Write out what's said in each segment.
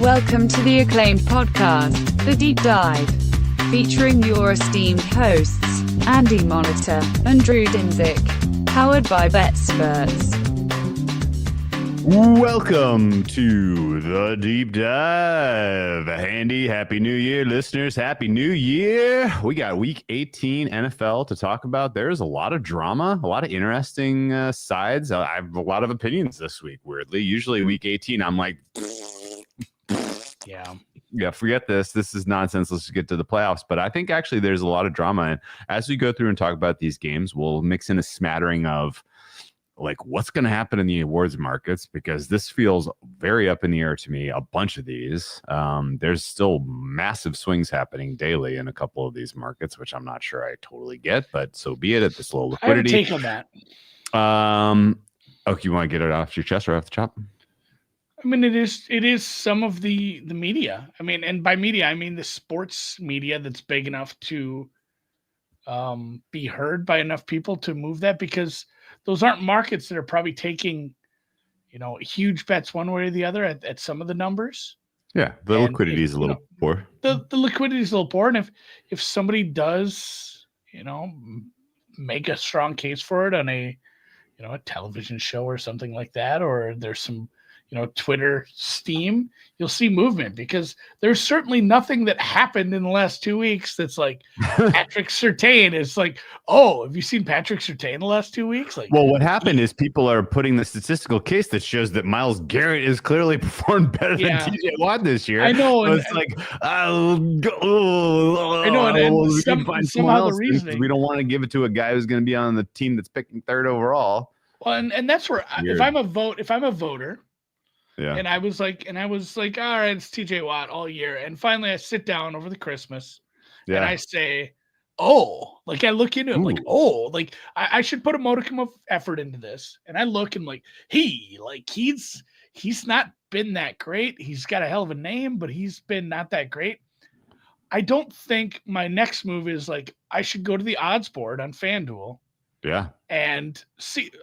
Welcome to the acclaimed podcast, The Deep Dive, featuring your esteemed hosts, Andy Monitor and Drew Dinzik, powered by BetSperts. Welcome to The Deep Dive. Andy, Happy New Year, listeners. Happy New Year. We got Week 18 NFL to talk about. There's a lot of drama, a lot of interesting sides. I have a lot of opinions this week, weirdly. Usually Week 18, I'm like... Yeah, forget this. This is nonsense. Let's just get to the playoffs. But I think actually there's a lot of drama. And as we go through and talk about these games, we'll mix in a smattering of like what's going to happen in the awards markets, because this feels very up in the air to me. A bunch of these. There's still massive swings happening daily in a couple of these markets, which I'm not sure I totally get, but so be it. At this low liquidity. I have a take on that. Okay, you want to get it off your chest right off the top? I mean, it is some of the media. I mean, and by media, I mean the sports media that's big enough to be heard by enough people to move that, because those aren't markets that are probably taking, huge bets one way or the other at some of the numbers. Yeah, the liquidity is a little poor. The liquidity is a little poor, and if somebody does, make a strong case for it on a television show or something like that, or there's some Twitter steam, you'll see movement, because there's certainly nothing that happened in the last 2 weeks that's like Patrick Surtain is like, oh, have you seen Patrick Surtain the last 2 weeks? Like, well, what happened is people are putting the statistical case that shows that Myles Garrett is clearly performed better than TJ Watt this year. I know. So it's like, I know, and somehow the reasoning, we don't want to give it to a guy who's going to be on the team that's picking third overall. Well, and that's where if I'm a voter. Yeah. And I was like, all right, it's TJ Watt all year. And finally I sit down over the Christmas and I say, oh, like I look into him, like, oh, like I should put a modicum of effort into this. And I look and like, he's not been that great. He's got a hell of a name, but he's been not that great. I don't think my next move is like, I should go to the odds board on FanDuel. Yeah. And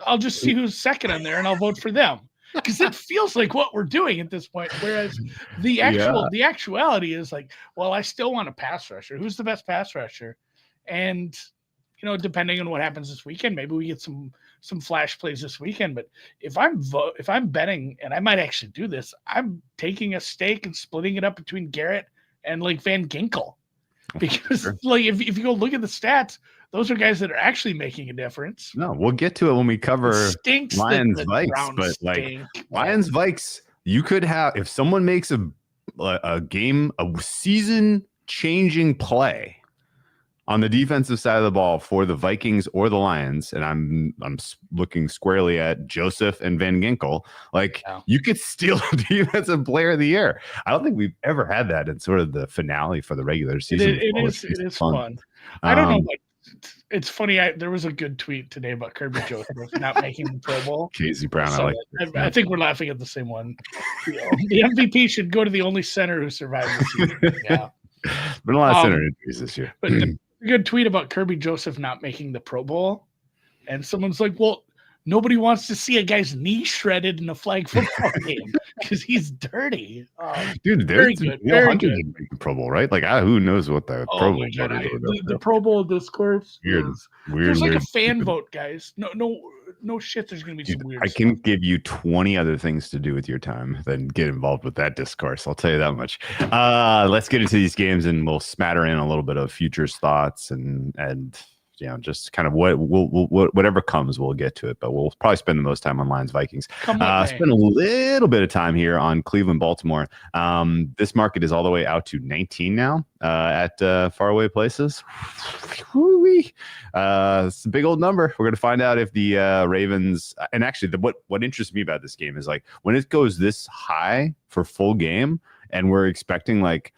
I'll just see who's second on there and I'll vote for them. Because it feels like what we're doing at this point, whereas the actuality is like, well, I still want a pass rusher. Who's the best pass rusher? And depending on what happens this weekend, maybe we get some flash plays this weekend. But if I'm betting, and I might actually do this, I'm taking a stake and splitting it up between Garrett and like Van Ginkel, because like if you go look at the stats, those are guys that are actually making a difference. No, we'll get to it when we cover Lions Vikes, but like Lions Vikes, you could have, if someone makes a season changing play on the defensive side of the ball for the Vikings or the Lions, and I'm looking squarely at Joseph and Van Ginkel, you could steal Defensive Player of the Year. I don't think we've ever had that in sort of the finale for the regular season. It is fun. I don't know. It's funny. There was a good tweet today about Kirby Joseph not making the Pro Bowl. Casey Brown. So I think we're laughing at the same one. The MVP should go to the only center who survived the season. Yeah, been a lot of center injuries this year. But a good tweet about Kirby Joseph not making the Pro Bowl, and someone's like, "Well, nobody wants to see a guy's knee shredded in a flag football game because he's dirty." Dude, there's hundreds of making Pro Bowl, right? Like, who knows what the Pro Bowl is? The Pro Bowl discourse. Weird. There's like a fan vote, guys. No shit. There's gonna be some weird. I can give you 20 other things to do with your time than get involved with that discourse. I'll tell you that much. Let's get into these games, and we'll smatter in a little bit of futures thoughts and just kind of whatever comes, we'll get to it. But we'll probably spend the most time on Lions Vikings. Spend a little bit of time here on Cleveland Baltimore. This market is all the way out to 19 now at faraway places. It's a big old number. We're going to find out if the Ravens, and actually what interests me about this game is like when it goes this high for full game, and we're expecting like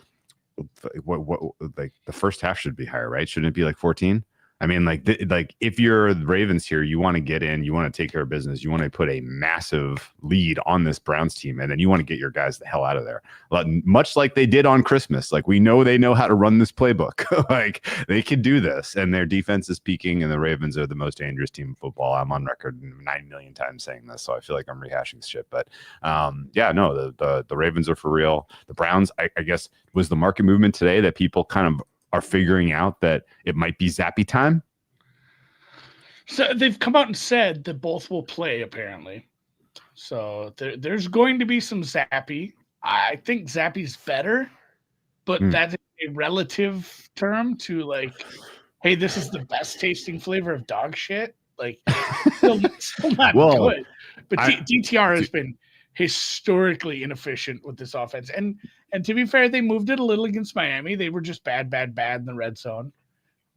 the first half should be higher, right? Shouldn't it be like 14? I mean, like if you're the Ravens here, you want to get in, you want to take care of business, you want to put a massive lead on this Browns team, and then you want to get your guys the hell out of there. Much like they did on Christmas. Like, we know they know how to run this playbook. Like, they can do this, and their defense is peaking, and the Ravens are the most dangerous team in football. I'm on record 9 million times saying this, so I feel like I'm rehashing shit. But yeah, no, the Ravens are for real. The Browns, I guess, was the market movement today that people kind of are figuring out that it might be Zappy time. So they've come out and said that both will play, apparently. So there's going to be some Zappy. I think Zappy's better, but that's a relative term to, like, hey, this is the best tasting flavor of dog shit. Like, still not good. But DTR has been historically inefficient with this offense. And to be fair, they moved it a little against Miami. They were just bad in the red zone.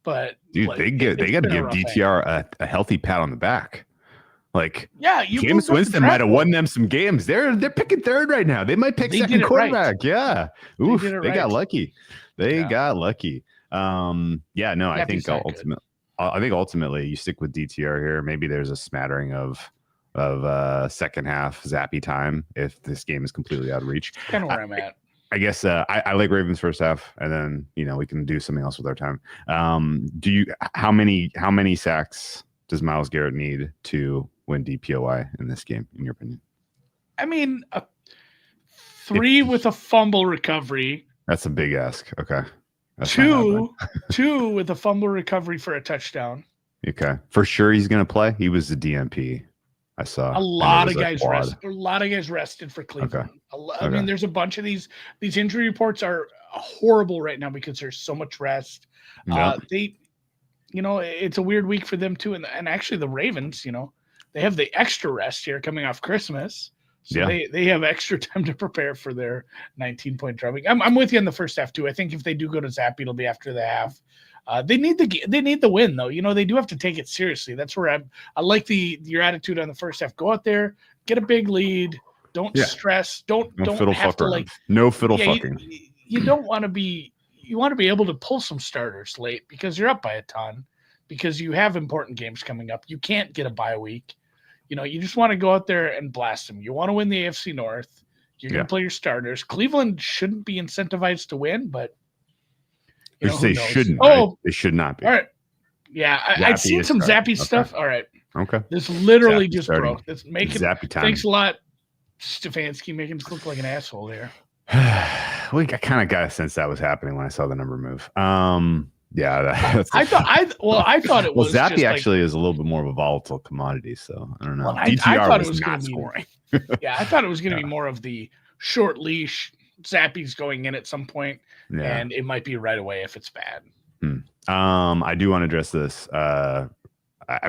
But dude, like, they got to give DTR a healthy pat on the back. Like, yeah, Jameis Winston might have won them some games. They're picking third right now. They might pick second quarterback. Right. Yeah, oof, they got lucky. They got lucky. Yeah, no, I think ultimately you stick with DTR here. Maybe there's a smattering of second half Zappy time if this game is completely out of reach. Kind of where I'm at. I guess I like Ravens first half, and then we can do something else with our time. How many sacks does Myles Garrett need to win DPOI in this game, in your opinion? I mean, 3 with a fumble recovery. That's a big ask. Okay. That's 2 with a fumble recovery for a touchdown. Okay, for sure he's going to play. He was the DMP. I saw a lot of guys rested. A lot of guys rested for Cleveland. Okay. I mean, there's a bunch of these injury reports are horrible right now because there's so much rest. Yep. It's a weird week for them too. And actually the Ravens, they have the extra rest here coming off Christmas. So they have extra time to prepare for their 19-point drubbing. I'm with you in the first half too. I think if they do go to Zappy, it'll be after the half. They need the win though. They do have to take it seriously. That's where I like your attitude on the first half. Go out there, get a big lead. Don't stress. Don't have to around. No fiddle fucking. You don't want to be. You want to be able to pull some starters late because you're up by a ton. Because you have important games coming up. You can't get a bye week. You just want to go out there and blast them. You want to win the AFC North. You're going to play your starters. Cleveland shouldn't be incentivized to win, but they shouldn't. Right? They should not be. All right. Yeah, I've seen some Zappy stuff. All right. Okay. This literally just broke. Let's make it Zappy time. Thanks a lot, Stefanski, making us look like an asshole here. I kind of got a sense that was happening when I saw the number move. Yeah, I thought it was. Zappy actually is a little bit more of a volatile commodity, so I don't know. Well, I thought it was not scoring. Yeah, I thought it was going to be more of the short leash. Zappy's going in at some point, and it might be right away if it's bad. I do want to address this. I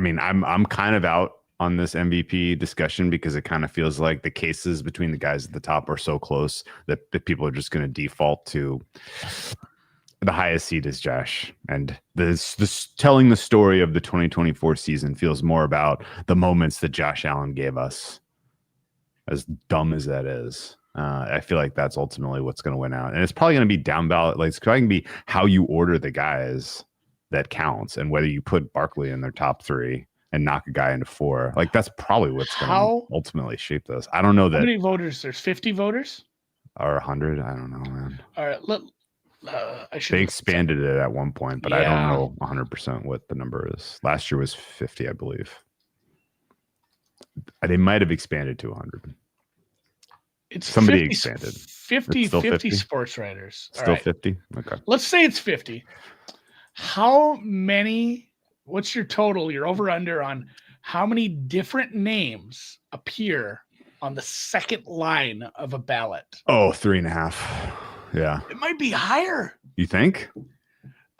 mean, I'm kind of out on this MVP discussion because it kind of feels like the cases between the guys at the top are so close that people are just going to default to the highest seed is Josh. And this telling the story of the 2024 season feels more about the moments that Josh Allen gave us, as dumb as that is. I feel like that's ultimately what's going to win out. And it's probably going to be down ballot. Like, it's probably going to be how you order the guys that counts, and whether you put Barkley in their top 3 and knock a guy into 4. Like, that's probably what's going to ultimately shape this. I don't know how many voters. There's 50 voters or 100. I don't know, man. All right. They expanded it at one point, but I don't know 100% what the number is. Last year was 50, I believe. They might have expanded to 100. It's somebody expanded. 50 sports writers. Still 50? Okay. Let's say it's 50. What's your total? Your over under on how many different names appear on the second line of a ballot? 3.5. Yeah. It might be higher. You think?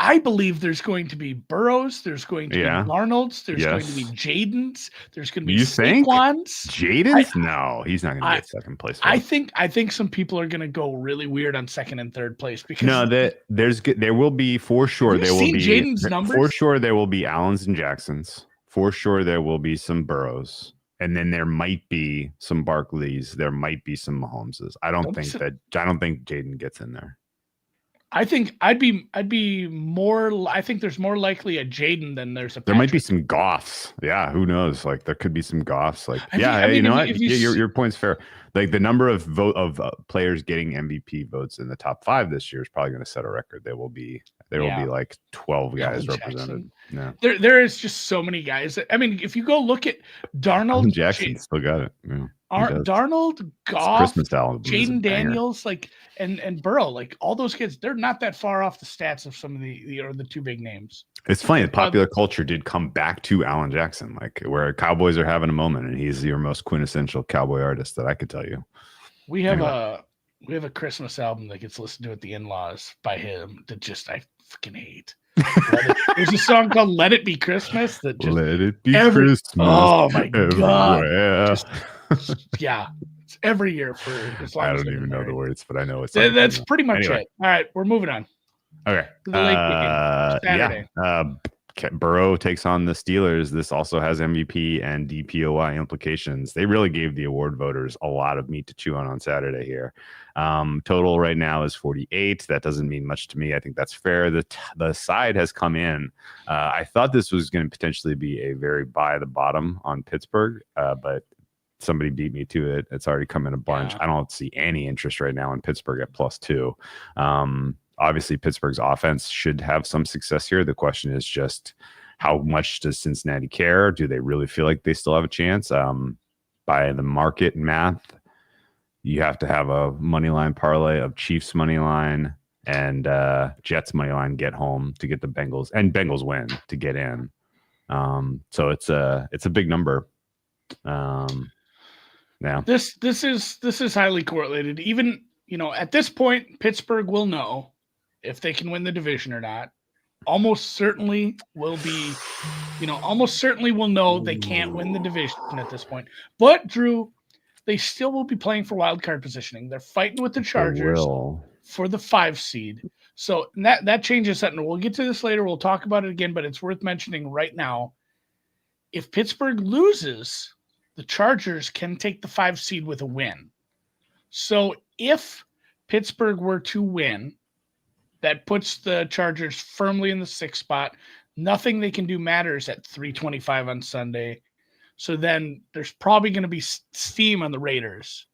I believe there's going to be Burrows. There's going to be Arnold's. There's going to be Jaden's. There's going to be Saquon's. Jaden's? No, he's not going to get second place. I think some people are going to go really weird on second and third place because there will be for sure. There will be Jaden's numbers. For sure, there will be Allens and Jacksons. For sure, there will be some Burrows. And then there might be some Barkleys. There might be some Mahomeses. I don't think Jaden gets in there. I think I'd be more. I think there's more likely a Jaden than there's a. There might be some Goffs. Yeah, who knows? Like there could be some Goffs. Like you know what? Your point's fair. Like the number of players getting MVP votes in the top 5 this year is probably going to set a record. There will be like 12 guys represented. Yeah, there is just so many guys. I mean, if you go look at Darnold, Jackson still got it. Yeah. Darnold, Goff, Jaden Daniels, like and Burrow, like all those kids, they're not that far off the stats of some of the 2 big names. It's funny. The popular culture did come back to Alan Jackson, like where Cowboys are having a moment, and he's your most quintessential cowboy artist that I could tell you. We have a Christmas album that gets listened to at the in-laws by him that just I fucking hate. There's a song called "Let It Be Christmas" that just let it be Christmas. Oh my god! Yeah, it's every year for as long as I don't even know the words, but I know it's. That's pretty much it. All right, we're moving on. Okay. The late game, Saturday. Yeah. Burrow takes on the Steelers. This also has MVP and DPOY implications. They really gave the award voters a lot of meat to chew on Saturday here. Total right now is 48. That doesn't mean much to me. I think that's fair. The side has come in. I thought this was going to potentially be a very by the bottom on Pittsburgh, but somebody beat me to it. It's already come in a bunch. Yeah. I don't see any interest right now in Pittsburgh at +2. Obviously, Pittsburgh's offense should have some success here. The question is just how much does Cincinnati care? Do they really feel like they still have a chance? By the market math, you have to have a money line parlay of Chiefs money line and Jets money line get home to get the Bengals, and Bengals win to get in. So it's a big number. Yeah. This is highly correlated. Even, at this point, Pittsburgh will know if they can win the division or not. Almost certainly will know they can't win the division at this point. But Drew, they still will be playing for wild card positioning. They're fighting with the Chargers for the 5 seed. So that changes something. We'll get to this later. We'll talk about it again, but it's worth mentioning right now. If Pittsburgh loses, the Chargers can take the 5 seed with a win. So if Pittsburgh were to win, that puts the Chargers firmly in the 6th spot. Nothing they can do matters at 3:25 on Sunday. So then there's probably going to be steam on the Raiders.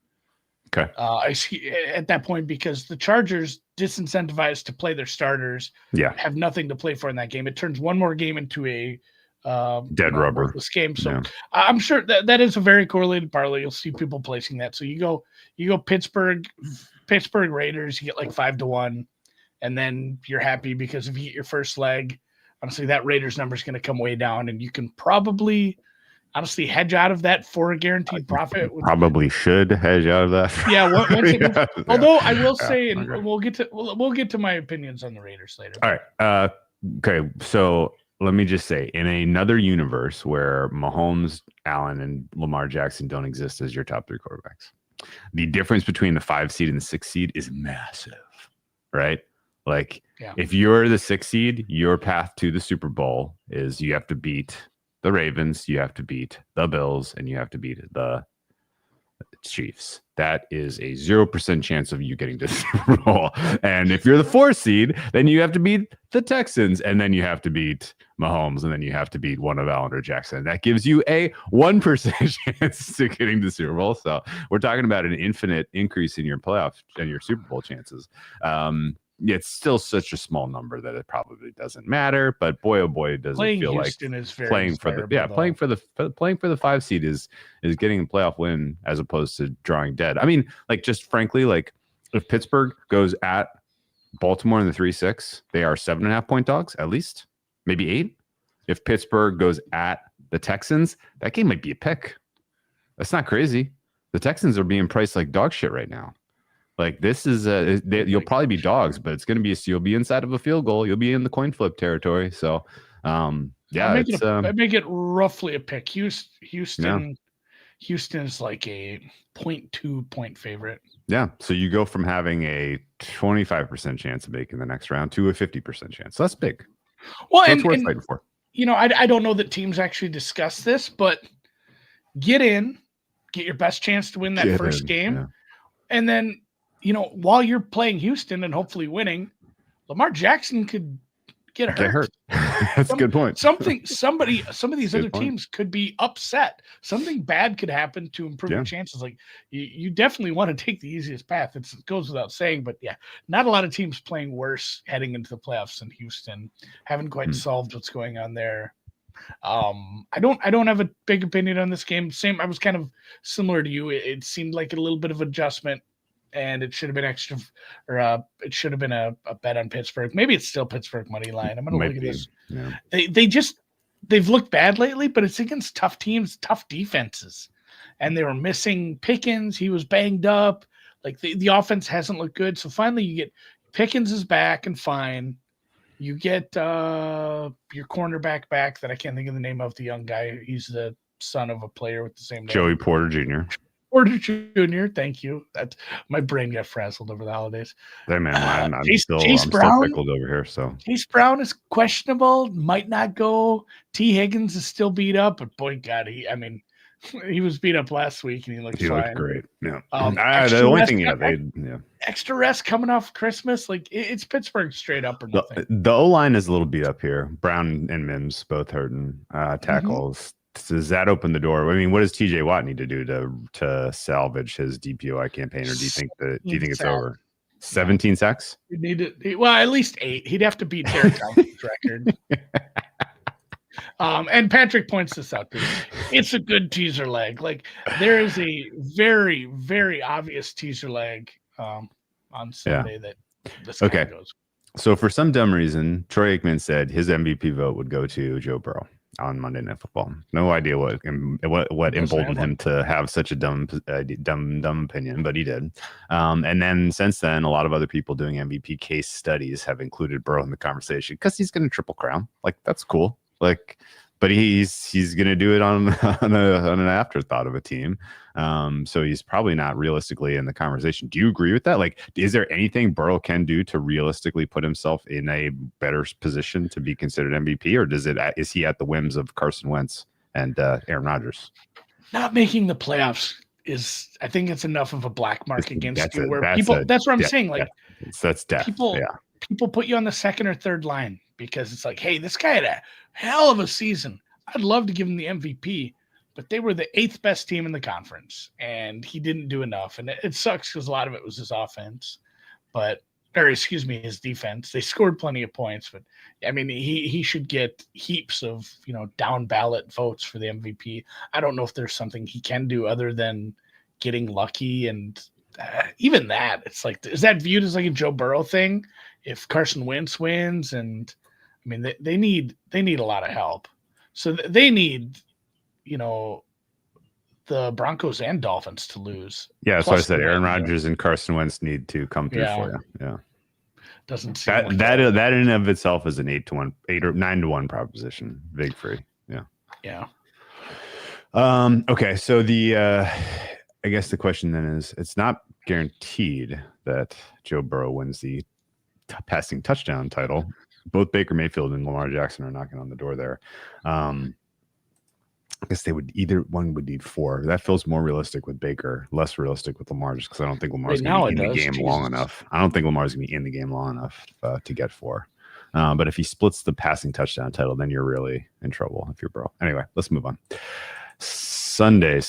Okay. I see at that point, because the Chargers, disincentivized to play their starters, have nothing to play for in that game. It turns one more game into a dead rubber game. So I'm sure that is a very correlated parlay. You'll see people placing that. So you go Pittsburgh Raiders, you get like 5-1, and then you're happy because if you get your first leg, honestly, that Raiders number is going to come way down, and you can probably honestly hedge out of that for a guaranteed profit. Probably should hedge out of that. Yeah. Although I will say, and we'll get to my opinions on the Raiders later. All right. Okay. So let me just say, in another universe where Mahomes, Allen, and Lamar Jackson don't exist as your top 3 quarterbacks, the difference between the 5 seed and the 6 seed is massive, right? Like, if you're the 6 seed, your path to the Super Bowl is you have to beat the Ravens, you have to beat the Bills, and you have to beat the Chiefs. That is a 0% chance of you getting to the Super Bowl. And if you're the 4 seed, then you have to beat the Texans, and then you have to beat Mahomes, and then you have to beat one of Allen or Jackson. That gives you a 1% chance to getting to the Super Bowl. So we're talking about an infinite increase in your playoff and your Super Bowl chances. It's still such a small number that it probably doesn't matter. But boy, oh boy, does it feel Houston like is very playing for the 5 seed is getting a playoff win as opposed to drawing dead. I mean, like, just frankly, like, if Pittsburgh goes at Baltimore in the 3-6, they are 7.5 point dogs at least, maybe 8. If Pittsburgh goes at the Texans, that game might be a pick. That's not crazy. The Texans are being priced like dog shit right now. Like, this is you'll probably be dogs, but it's going to be you'll be inside of a field goal. You'll be in the coin flip territory. So, I make it roughly a pick. Houston is like a 0.2 point favorite. Yeah. So you go from having a 25% chance of making the next round to a 50% chance. So that's big. Well, so it's worth fighting for. I don't know that teams actually discuss this, but get your best chance to win that first game, and then. While you're playing Houston and hopefully winning, Lamar Jackson could get hurt. That's a good point. Some of these Good other point. teams could be upset. Something bad could happen to improve your chances. Like you definitely want to take the easiest path. It goes without saying, but yeah, not a lot of teams playing worse heading into the playoffs than Houston. Haven't quite solved what's going on there. I don't have a big opinion on this game. Same, I was kind of similar to you. It seemed like a little bit of adjustment. And it should have been extra, or it should have been a bet on Pittsburgh. Maybe it's still Pittsburgh money line. I'm going to look at this. Yeah. They've looked bad lately, but it's against tough teams, tough defenses, and they were missing Pickens. He was banged up. Like the offense hasn't looked good. So finally, you get Pickens is back and fine. You get your cornerback back that I can't think of the name of, the young guy. He's the son of a player with the same name. Joey Porter Jr. Porter Jr. Thank you. That my brain got frazzled over the holidays. Hey man, I'm still pickled over here. So Chase Brown is questionable, might not go. T. Higgins is still beat up, but boy, God, he was beat up last week and he looked great. Yeah. The only thing, extra rest coming off Christmas, like it's Pittsburgh straight up or nothing. The O line is a little beat up here. Brown and Mims both hurting tackles. Does that open the door? I mean, what does TJ Watt need to do to salvage his DPOI campaign, or do you think it's over? 17 sacks? You need it. Well, at least 8. He'd have to beat Derek Townsend's record. And Patrick points this out too. It's a good teaser leg. Like there is a very, very obvious teaser leg on Sunday that this guy goes. So for some dumb reason, Troy Aikman said his MVP vote would go to Joe Burrow on Monday Night Football. No idea what emboldened him to have such a dumb opinion, but he did. And then since then, a lot of other people doing MVP case studies have included Burrow in the conversation because he's going to triple crown. Like that's cool. Like, but he's going to do it on an afterthought of a team. So he's probably not realistically in the conversation. Do you agree with that? Like, is there anything Burrow can do to realistically put himself in a better position to be considered MVP, or is he at the whims of Carson Wentz and Aaron Rodgers? Not making the playoffs I think it's enough of a black mark against you. That's what I'm saying. Like that's death. People put you on the second or third line because it's like, hey, this guy had a hell of a season. I'd love to give him the MVP, but they were the 8th best team in the conference, and he didn't do enough. And it sucks because a lot of it was his offense, his defense. They scored plenty of points, but I mean, he should get heaps of down ballot votes for the MVP. I don't know if there's something he can do other than getting lucky, and even that, it's like, is that viewed as like a Joe Burrow thing? If Carson Wentz wins, and I mean, they need a lot of help. So they need, the Broncos and Dolphins to lose. Yeah, so I said Aaron Rodgers and Carson Wentz need to come through for you. Yeah, doesn't seem that in and of itself is an 8 or 9-1 proposition. Big free. Yeah. Okay, so I guess the question then is, it's not guaranteed that Joe Burrow wins the passing touchdown title. Both Baker Mayfield and Lamar Jackson are knocking on the door there. I guess either one would need 4. That feels more realistic with Baker, less realistic with Lamar, just because I don't think Lamar's going to be in the game long enough. I don't think Lamar's going to be in the game long enough to get 4. But if he splits the passing touchdown title, then you're really in trouble if you're Burrow. Anyway, let's move on. Sunday.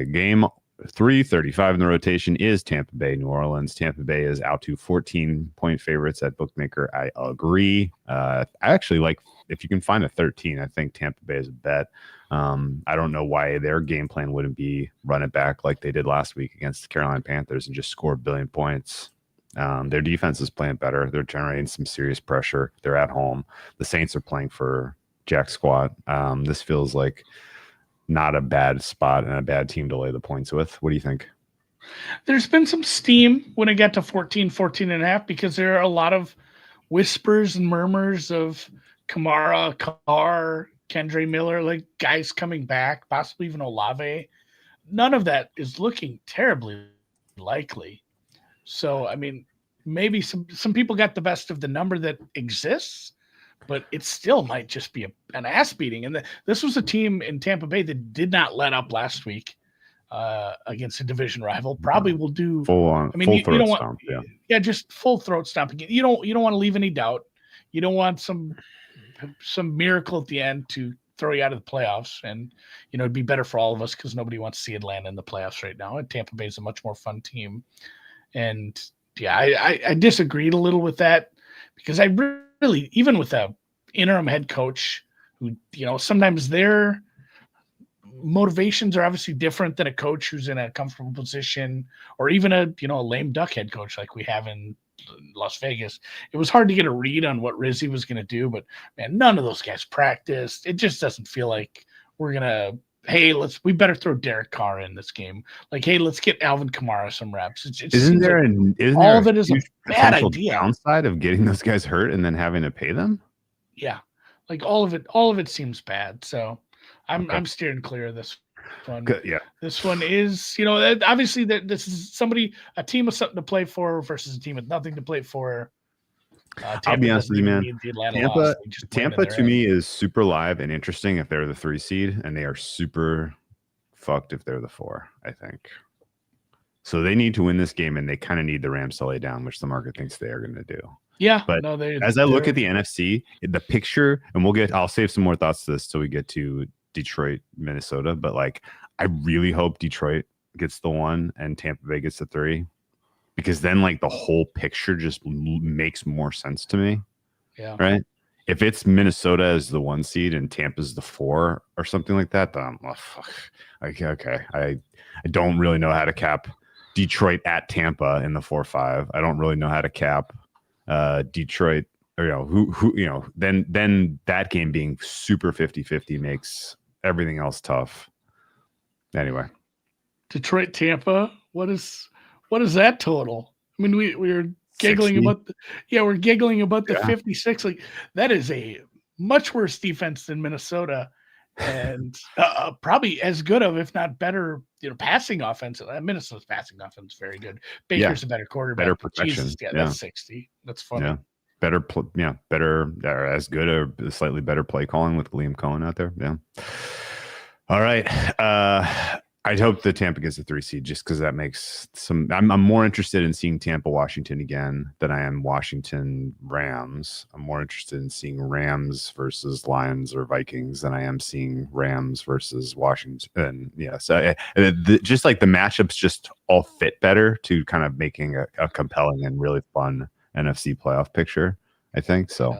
Game 335 in the rotation is Tampa Bay, New Orleans. Tampa Bay is out to 14-point favorites at Bookmaker. I agree. I actually like, if you can find a 13, I think Tampa Bay is a bet. I don't know why their game plan wouldn't be run it back like they did last week against the Carolina Panthers and just score 1 billion points. Their defense is playing better. They're generating some serious pressure. They're at home. The Saints are playing for jack squat. This feels like not a bad spot and a bad team to lay the points with. What do you think? There's been some steam when it got to 14 and a half, because there are a lot of whispers and murmurs of Kamara, Carr, Kendre Miller, like guys coming back, possibly even Olave. None of that is looking terribly likely. So, I mean, maybe some people got the best of the number that exists, but it still might just be an ass beating. And this was a team in Tampa Bay that did not let up last week. against a division rival. Probably will do full on. I mean, Full you throat don't want, stomp. Yeah. yeah, just full throat stomping. You don't want to leave any doubt. You don't want some miracle at the end to throw you out of the playoffs. And it'd be better for all of us because nobody wants to see Atlanta in the playoffs right now. And Tampa Bay is a much more fun team. And yeah, I disagreed a little with that because I really, even with a interim head coach who, sometimes their motivations are obviously different than a coach who's in a comfortable position, or even a lame duck head coach like we have in Las Vegas. It was hard to get a read on what Rizzi was going to do, but man, none of those guys practiced. It just doesn't feel like we're gonna. Hey, we better throw Derek Carr in this game. Like, hey, let's get Alvin Kamara some reps. Isn't there all of it is a bad potential idea. downside of getting those guys hurt and then having to pay them? Yeah, like all of it seems bad. So I'm steering clear of this one. Good, yeah. This one is, obviously this is a team with something to play for versus a team with nothing to play for. I'll be honest with you, man. Tampa to me is super live and interesting if they're the 3 seed, and they are super fucked if they're the 4, I think. So they need to win this game, and they kind of need the Rams to lay down, which the market thinks they are going to do. Yeah, but as I look at the NFC, the picture, and I'll save some more thoughts to this till we get to Detroit, Minnesota. But like, I really hope Detroit gets the 1 and Tampa Bay gets the 3. Because then, like, the whole picture just makes more sense to me. Yeah. Right. If it's Minnesota as the 1 seed and Tampa's the 4 or something like that, then okay. I don't really know how to cap Detroit at Tampa in the 4-5. I don't really know how to cap Detroit, or then that game being super 50-50 makes everything else tough. Anyway, Detroit, Tampa. What is that total? I mean, we were giggling 60? we're giggling about the 56. Like, that is a much worse defense than Minnesota, and probably as good of, if not better, passing offense. Minnesota's passing offense is very good. Baker's a better quarterback. Better protection. Jesus, that's 60. That's funny. Yeah. Better, or as good or slightly better play calling with Liam Cohen out there. Yeah. All right. I'd hope that Tampa gets a 3 seed just because that makes I'm more interested in seeing Tampa Washington again than I am Washington Rams. I'm more interested in seeing Rams versus Lions or Vikings than I am seeing Rams versus Washington. Yeah, so just like the matchups just all fit better to kind of making a compelling and really fun NFC playoff picture, I think. So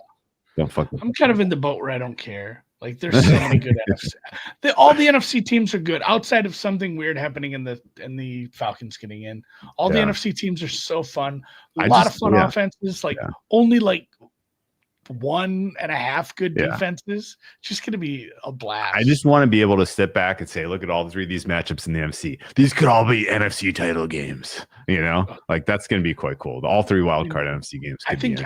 don't fuck with I'm kind of in the boat where I don't care. Like, there's so many good NFC. All the NFC teams are good outside of something weird happening in the Falcons getting in. All the NFC teams are so fun. A lot of fun offenses. Like only like 1.5 good defenses. It's just going to be a blast. I just want to be able to step back and say, look at all 3 of these matchups in the NFC. These could all be NFC title games. Like, that's going to be quite cool. All 3 wildcard NFC games. I think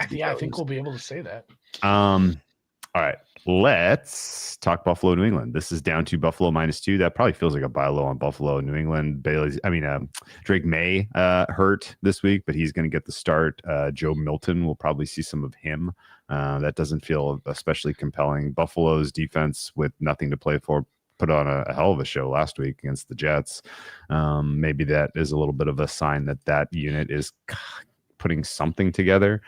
we'll be able to say that. All right, let's talk Buffalo, New England. This is down to Buffalo -2. That probably feels like a buy low on Buffalo, New England. Drake May hurt this week, but he's going to get the start. Joe Milton will probably see some of him. That doesn't feel especially compelling. Buffalo's defense with nothing to play for put on a hell of a show last week against the Jets. Maybe that is a little bit of a sign that unit is putting something together.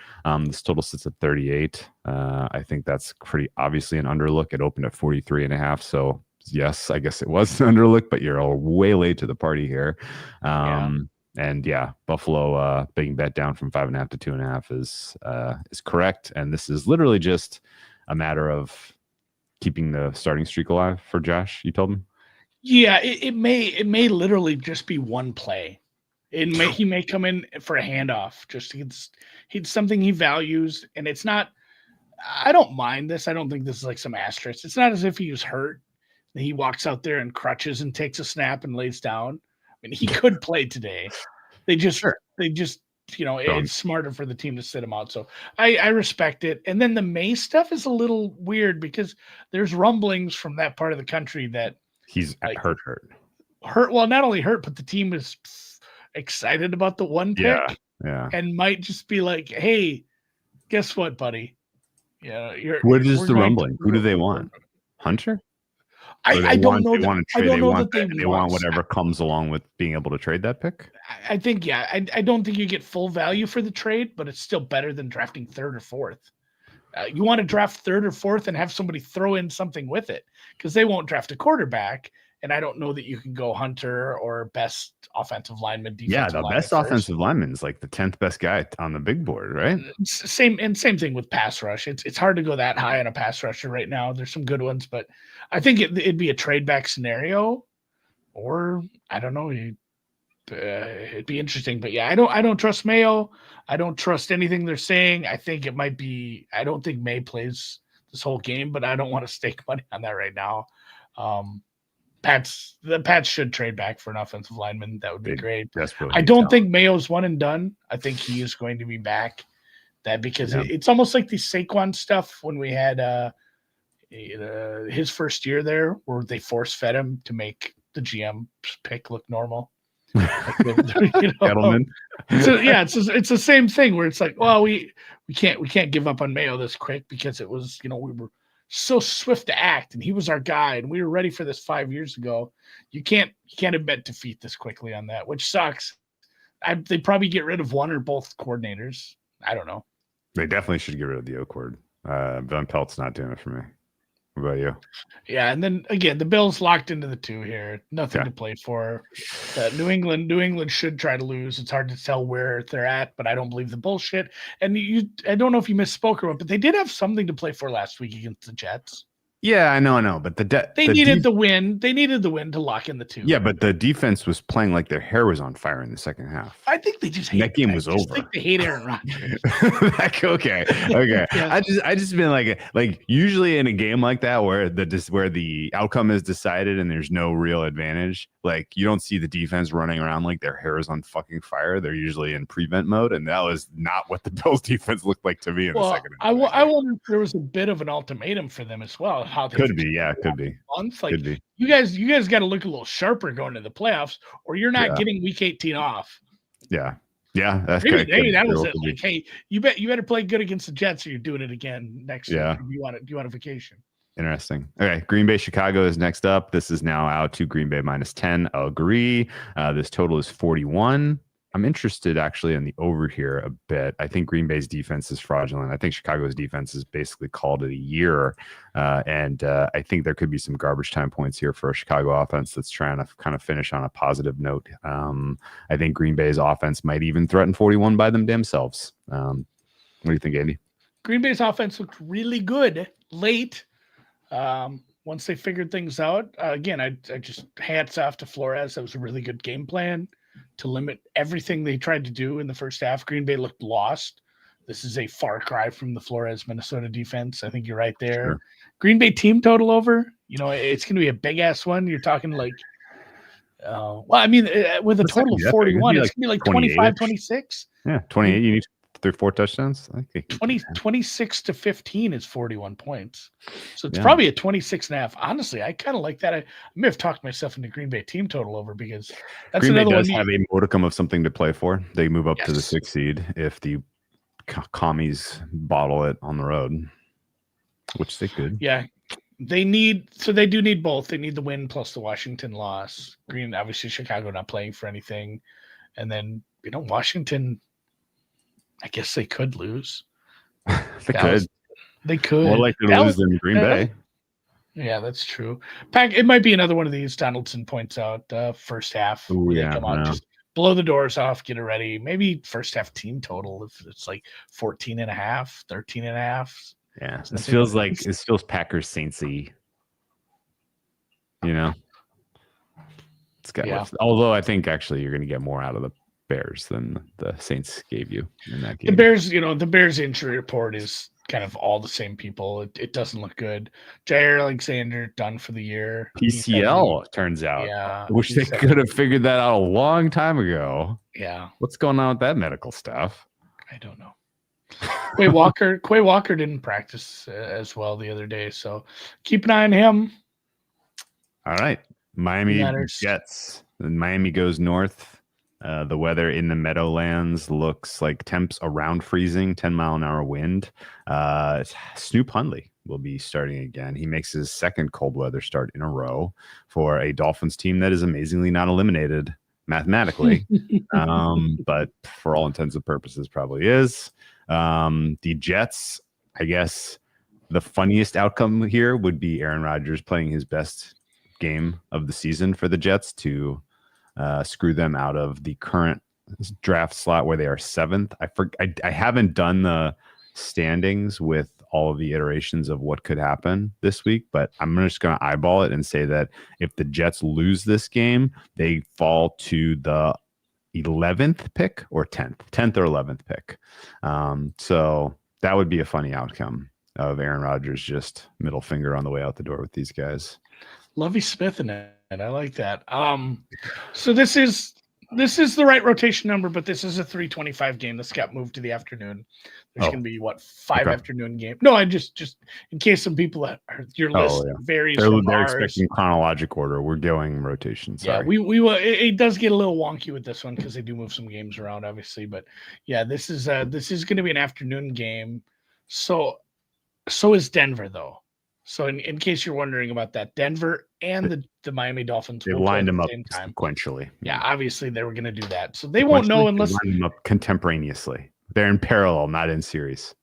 This total sits at 38. I think that's pretty obviously an underlook. It opened at 43.5. So yes, I guess it was an underlook, but you're way late to the party here. And Buffalo being bet down from 5.5 to 2.5 is correct. And this is literally just a matter of keeping the starting streak alive for Josh. You told him? Yeah, it may literally just be one play. He may come in for a handoff. Just he's something he values, and it's not. I don't mind this. I don't think this is like some asterisk. It's not as if he was hurt. He walks out there in crutches and takes a snap and lays down. I mean, he could play today. They just it's smarter for the team to sit him out. So I respect it. And then the May stuff is a little weird because there's rumblings from that part of the country that he's hurt. Well, not only hurt, but the team is excited about the 1 pick, and might just be like, "Hey, guess what, buddy? What is the rumbling? Who do they want? Hunter? I don't know They want to trade. I don't know want that they want whatever comes along with being able to trade that pick. I think, yeah, I don't think you get full value for the trade, but it's still better than drafting third or fourth. You want to draft third or fourth and have somebody throw in something with it, because they won't draft a quarterback. And I don't know that you can go Hunter or best offensive lineman. Yeah, the best offensive lineman is like the 10th best guy on the big board, right? Same thing with pass rush. It's hard to go that high on a pass rusher right now. There's some good ones, but I think it'd be a trade back scenario, or I don't know. It'd be interesting, but yeah, I don't trust Mayo. I don't trust anything they're saying. I think it might be. I don't think May plays this whole game, but I don't want to stake money on that right now. The Pats should trade back for an offensive lineman. That would be great. I don't think Mayo's one and done. I think he is going to be back. Because it's almost like the Saquon stuff when we had his first year there, where they force fed him to make the GM pick look normal. Gentlemen. So yeah, it's the same thing where it's like, well, we can't give up on Mayo this quick, because it was, we were so swift to act, and he was our guy, and we were ready for this 5 years ago. You can't admit defeat this quickly on that, which sucks. They probably get rid of one or both coordinators. I don't know. They definitely should get rid of the O-Cord. Von Pelt's not doing it for me. What about you? Yeah, and then again, the Bills locked into the 2 here. Nothing to play for. New England should try to lose. It's hard to tell where they're at, but I don't believe the bullshit. And I don't know if you misspoke or what, but they did have something to play for last week against the Jets. Yeah, I know, but they needed the win. They needed the win to lock in the 2. Yeah, but the defense was playing like their hair was on fire in the second half. I think they just hate that game was over. I think they hate Aaron Rodgers. Okay. Yeah. I just been like usually in a game like that where the outcome is decided and there's no real advantage, like you don't see the defense running around like their hair is on fucking fire. They're usually in prevent mode, and that was not what the Bills defense looked like to me in the second. I wonder if there was a bit of an ultimatum for them as well. How they could be. Month. Like, could be. You guys got to look a little sharper going to the playoffs, or you're not getting week 18 off. Yeah. That's maybe that was it. Like, hey, you better play good against the Jets, or you're doing it again next year. Do you want a vacation? Interesting. Okay, Green Bay Chicago is next up. This is now out to Green Bay -10. Agree. This total is 41. I'm interested actually in the over here a bit. I think Green Bay's defense is fraudulent. I think Chicago's defense is basically called it a year. And I think there could be some garbage time points here for a Chicago offense that's trying to kind of finish on a positive note. I think Green Bay's offense might even threaten 41 by them damn selves. What do you think, Andy? Green Bay's offense looked really good late. Once they figured things out, again, I just hats off to Flores. That was a really good game plan to limit everything they tried to do in the first half. Green Bay looked lost. This is a far cry from the Flores Minnesota defense. I think you're right there. Sure. Green Bay team total over, it's going to be a big ass one. You're talking like, with a total of 41, it's going to be like 25, 26. Yeah, 28. You need 4 touchdowns. Okay. 26 to 15 is 41 points. So it's probably a 26.5. Honestly, I kind of like that. I may have talked myself into Green Bay team total over, because that's Green another Bay does one. Have a modicum of something to play for. They move up to the 6th seed if the commies bottle it on the road, which they could. Yeah. They do need both. They need the win plus the Washington loss. Obviously Chicago not playing for anything. And then, Washington, I guess they could lose. They could. More likely to lose than Green Bay. Yeah, that's true. It might be another one of these Donaldson points out first half. Ooh, yeah, come out, just blow the doors off, get it ready. Maybe first half team total if it's like 14.5, 13.5. Yeah, this feels Packers Saintsy. It's got. Although I think actually you're going to get more out of the Bears than the Saints gave you in that game. The Bears injury report is kind of all the same people. It doesn't look good. Jair Alexander done for the year. PCL turns out. Yeah. I wish they could have figured that out a long time ago. Yeah. What's going on with that medical stuff? I don't know. Quay Walker didn't practice as well the other day, so keep an eye on him. All right. Miami Jets. Miami goes north. The weather in the Meadowlands looks like temps around freezing, 10-mile-an-hour wind. Snoop Hundley, will be starting again. He makes his second cold weather start in a row for a Dolphins team that is amazingly not eliminated mathematically, but for all intents and purposes probably is. The Jets, I guess the funniest outcome here would be Aaron Rodgers playing his best game of the season for the Jets to screw them out of the current draft slot where they are 7th. I haven't done the standings with all of the iterations of what could happen this week, but I'm just going to eyeball it and say that if the Jets lose this game, they fall to the 11th pick or 10th or 11th pick. So that would be a funny outcome of Aaron Rodgers just middle finger on the way out the door with these guys. Lovie Smith in it. I like that. So this is the right rotation number, but this is a 3:25 game. This got moved to the afternoon. There's going to be 5 afternoon games. No, I just in case some people that are, your list varies. They're expecting chronologic order. We're going rotation. Sorry. Yeah, we will. It does get a little wonky with this one because they do move some games around, obviously. But yeah, this is going to be an afternoon game. So is Denver though. So in case you're wondering about that, Denver and the Miami Dolphins they lined them up sequentially. Yeah, obviously they were going to do that. So they won't know unless they line them up contemporaneously. They're in parallel, not in series.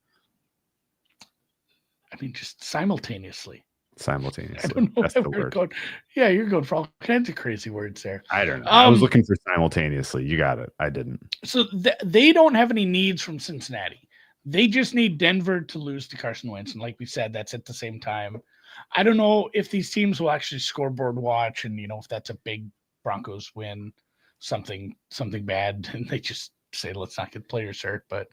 I mean, just simultaneously. Simultaneously. I don't know. That's the word. You're going for all kinds of crazy words there. I don't know. I was looking for simultaneously. You got it. I didn't. So they don't have any needs from Cincinnati. They just need Denver to lose to Carson Wentz. And like we said, that's at the same time. I don't know if these teams will actually scoreboard watch and, if that's a big Broncos win, something bad, and they just say, let's not get players hurt. But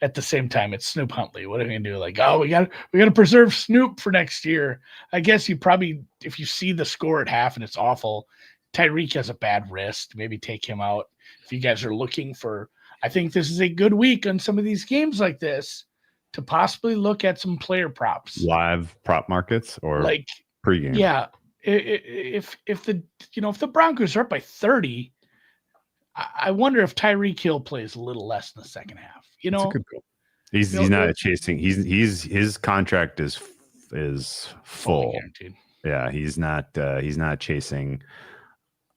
at the same time, it's Snoop Huntley. What are we going to do? Like, we got to preserve Snoop for next year. I guess you probably, if you see the score at half and it's awful, Tyreek has a bad wrist, maybe take him out. If you guys are looking for, I think this is a good week on some of these games like this to possibly look at some player props. Live prop markets or like pregame. Yeah. If the Broncos are up by 30, I wonder if Tyreek Hill plays a little less in the second half. That's a good goal. He's not chasing. His contract is full. Guaranteed. Yeah, he's not chasing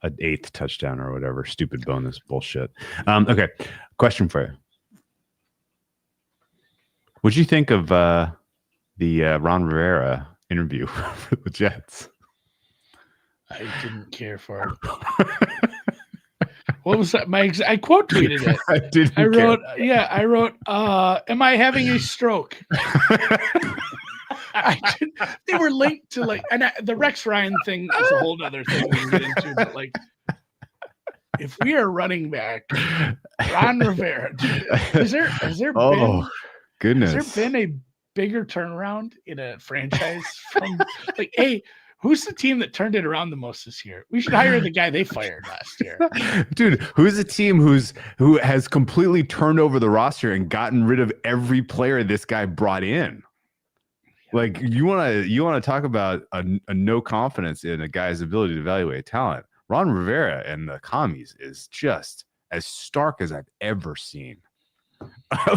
an 8th touchdown or whatever stupid bonus bullshit. Okay, question for you. What'd you think of the Ron Rivera interview for the Jets? I didn't care for it. What was that? I quote tweeted it. I wrote, am I having a stroke? They were linked to and the Rex Ryan thing is a whole other thing we can get into, but if we are running back, Ron Rivera, has there been a bigger turnaround in a franchise from hey, who's the team that turned it around the most this year? We should hire the guy they fired last year. Dude, who's the team who has completely turned over the roster and gotten rid of every player this guy brought in? Like you want to talk about a no confidence in a guy's ability to evaluate talent. Ron Rivera and the commies is just as stark as I've ever seen.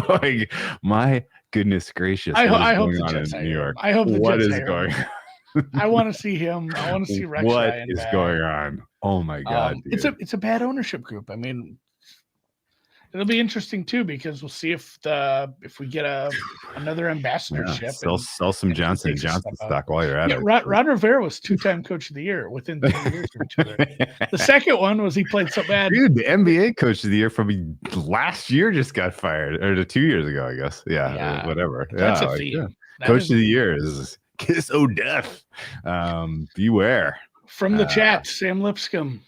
Like my goodness gracious! I hope the Jets in New York. I hope the what Jets is going on? I want to see him. I want to see Rex what Ryan is back. going on? Oh my god! It's a bad ownership group. I mean, it'll be interesting too because we'll see if we get another ambassadorship. Sell some Johnson & Johnson stock while you're at it. Ron Rivera was 2-time coach of the year within 2 years of each other. The second one was he played so bad. Dude, the NBA coach of the year from last year just got fired, or 2 years ago, I guess. Yeah. Whatever. That's a theme. Coach of the year is Kiss O'Death. Beware. From the chat, Sam Lipscomb.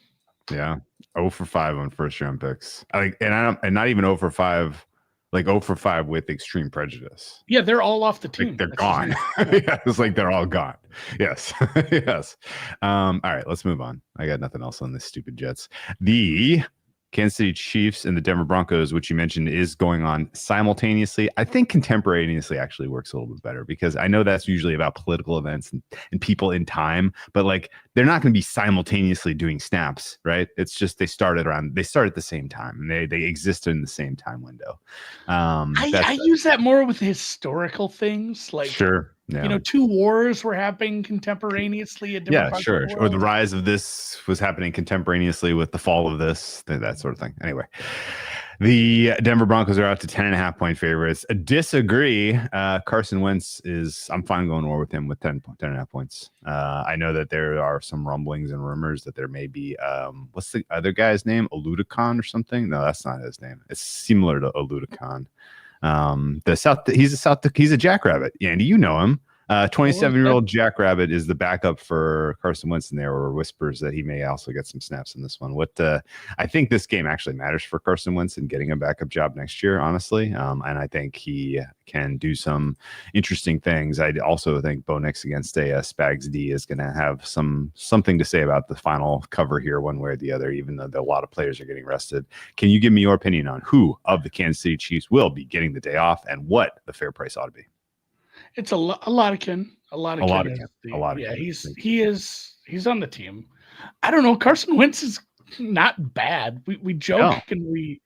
Yeah. 0 for 5 on first round picks. And not even 0 for 5, like 0 for 5 with extreme prejudice. Yeah, they're all off the team. They're gone. Yeah, it's like they're all gone. Yes. Yes. All right, let's move on. I got nothing else on this stupid Jets. The Kansas City Chiefs and the Denver Broncos, which you mentioned is going on simultaneously. I think contemporaneously actually works a little bit better because I know that's usually about political events and people in time, but they're not going to be simultaneously doing snaps, right? It's just they start at the same time and they exist in the same time window. I use that more with historical things. Sure. Yeah. two wars were happening contemporaneously at different parts of the Or the world. rise of this was happening contemporaneously with the fall of this, that sort of thing. Anyway, the Denver Broncos are out to 10.5-point favorites. Disagree. Carson Wentz I'm fine going to war with him with 10.5 points. I know that there are some rumblings and rumors that there may be, what's the other guy's name? Oludekon or something? No, that's not his name. It's similar to Oludekon. He's a Jackrabbit. Andy, you know him. 27-year-old Jackrabbit is the backup for Carson Wentz, and there were whispers that he may also get some snaps in this one. I think this game actually matters for Carson Wentz in getting a backup job next year, honestly. And I think he can do some interesting things. I also think Bo Nix against a Spags D is going to have something to say about the final cover here, one way or the other, even though a lot of players are getting rested. Can you give me your opinion on who of the Kansas City Chiefs will be getting the day off and what the fair price ought to be? It's a Lottekin. He's on the team. I don't know. Carson Wentz is not bad. We joke and we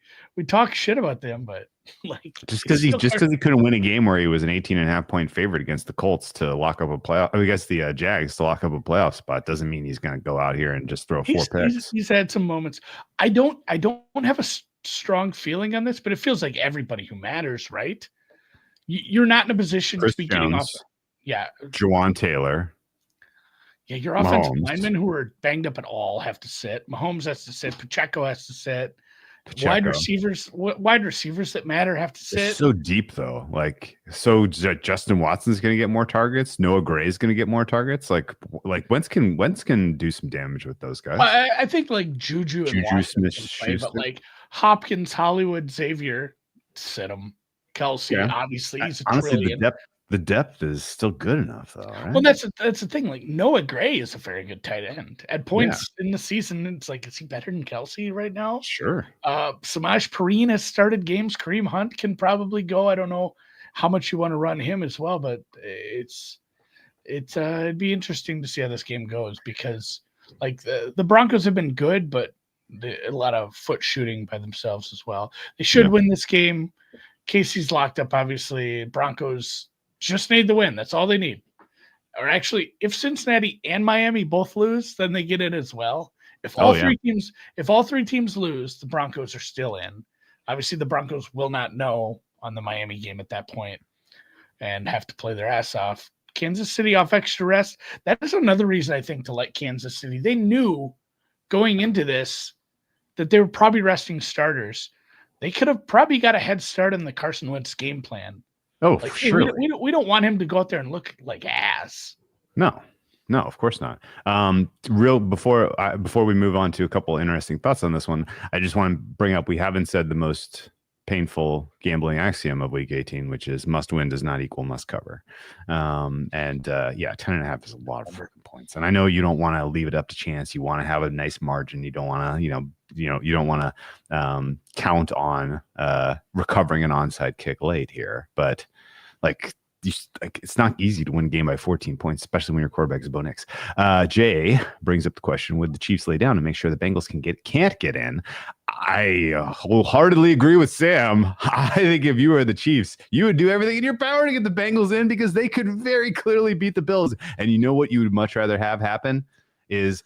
talk shit about them, but like just because he couldn't win a game where he was an 18.5-point favorite against the Colts to lock up a playoff. I guess the Jags to lock up a playoff spot doesn't mean he's going to go out here and just throw 4 picks. He's had some moments. I don't have a strong feeling on this, but it feels like everybody who matters, right? You're not in a position Chris to be getting off. Jones, Yeah. Jawan Taylor. Yeah, your offensive linemen who are banged up at all have to sit. Mahomes has to sit. Pacheco has to sit. Wide receivers that matter have to sit. It's so deep though. So Justin Watson's going to get more targets. Noah Gray's going to get more targets. Like Wentz can do some damage with those guys. I think Juju and Smith, but Hopkins, Hollywood, Xavier, sit them. Kelsey, obviously, he's a trillion. The depth is still good enough, though, right? Well, that's the thing. Noah Gray is a very good tight end. At points in the season, it's is he better than Kelsey right now? Sure. Samaj Perine has started games. Kareem Hunt can probably go. I don't know how much you want to run him as well, but it'd be interesting to see how this game goes because the Broncos have been good, but a lot of foot shooting by themselves as well. They should win this game. Casey's locked up, obviously. Broncos just need the win. That's all they need. Or actually, if Cincinnati and Miami both lose, then they get in as well. If all three teams lose, the Broncos are still in. Obviously, the Broncos will not know on the Miami game at that point and have to play their ass off. Kansas City off extra rest. That is another reason I think to like Kansas City. They knew going into this that they were probably resting starters. They could have probably got a head start on the Carson Wentz game plan. Oh, sure. We don't want him to go out there and look like ass. No, of course not. Before we move on to a couple interesting thoughts on this one, I just want to bring up we haven't said the most painful gambling axiom of Week 18, which is must win does not equal must cover. 10.5 is a lot of freaking points, and I know you don't want to leave it up to chance. You want to have a nice margin. You don't want to, you don't want to count on recovering an onside kick late here, but it's not easy to win a game by 14 points, especially when your quarterback is Bo Nix. Jay brings up the question: would the Chiefs lay down to make sure the Bengals can't get in? I wholeheartedly agree with Sam. I think if you were the Chiefs, you would do everything in your power to get the Bengals in because they could very clearly beat the Bills. And you know what you would much rather have happen is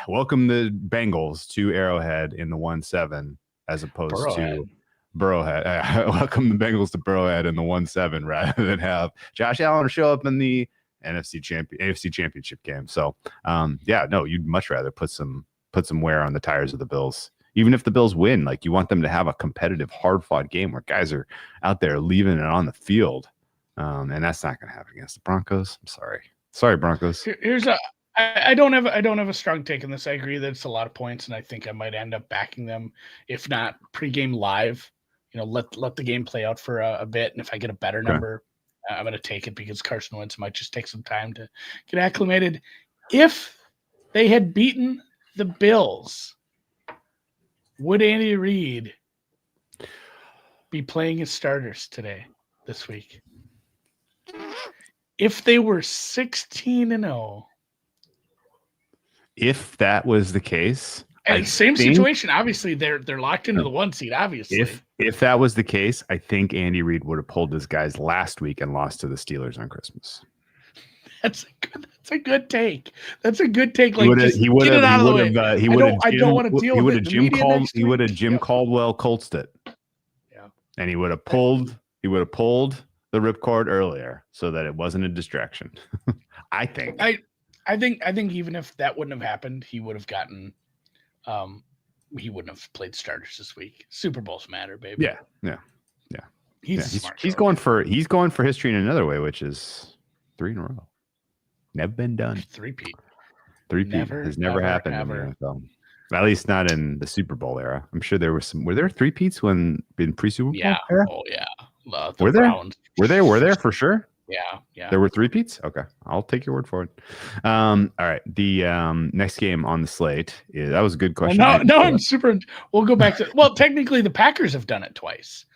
welcome the Bengals to Arrowhead in the 1-7 as opposed to Burrowhead. Welcome the Bengals to Burrowhead in the 1-7 rather than have Josh Allen show up in the AFC Championship game. So, you'd much rather put some wear on the tires of the Bills. Even if the Bills win, you want them to have a competitive, hard-fought game where guys are out there leaving it on the field, and that's not going to happen against the Broncos. I'm sorry, Broncos. I don't have a strong take on this. I agree that it's a lot of points, and I think I might end up backing them, if not pregame live. Let the game play out for a bit, and if I get a better number, I'm going to take it because Carson Wentz might just take some time to get acclimated. If they had beaten the Bills, would Andy Reid be playing his starters this week? If they were 16-0. If that was the case, same situation. Obviously, they're locked into the 1 seed. Obviously, if that was the case, I think Andy Reid would have pulled his guys last week and lost to the Steelers on Christmas. That's a good take. That's a good take. He Like, would have. just He would get it have. out of the way. He I would have. don't want to deal He with would it have in the Jim media called. next He would have week. Jim Caldwell Coltsed it. Yeah. And he would have pulled. He would have pulled the ripcord earlier so that it wasn't a distraction. I think. I think even if that wouldn't have happened, he would have gotten. He wouldn't have played starters this week. Super Bowls matter, baby. Yeah. He's going for history in another way, which is 3 in a row. Never been done. Three-peat. Has never happened in the NFL. At least not in the Super Bowl era. I'm sure there was some. Were there 3-peats when in pre-Super Bowl era? Oh yeah. Were there? Browns. Were there for sure? Yeah. There were 3-peats? Okay. I'll take your word for it. All right. The next game on the slate is, that was a good question. Well, no, I'm super. We'll go back to, well, technically the Packers have done it twice.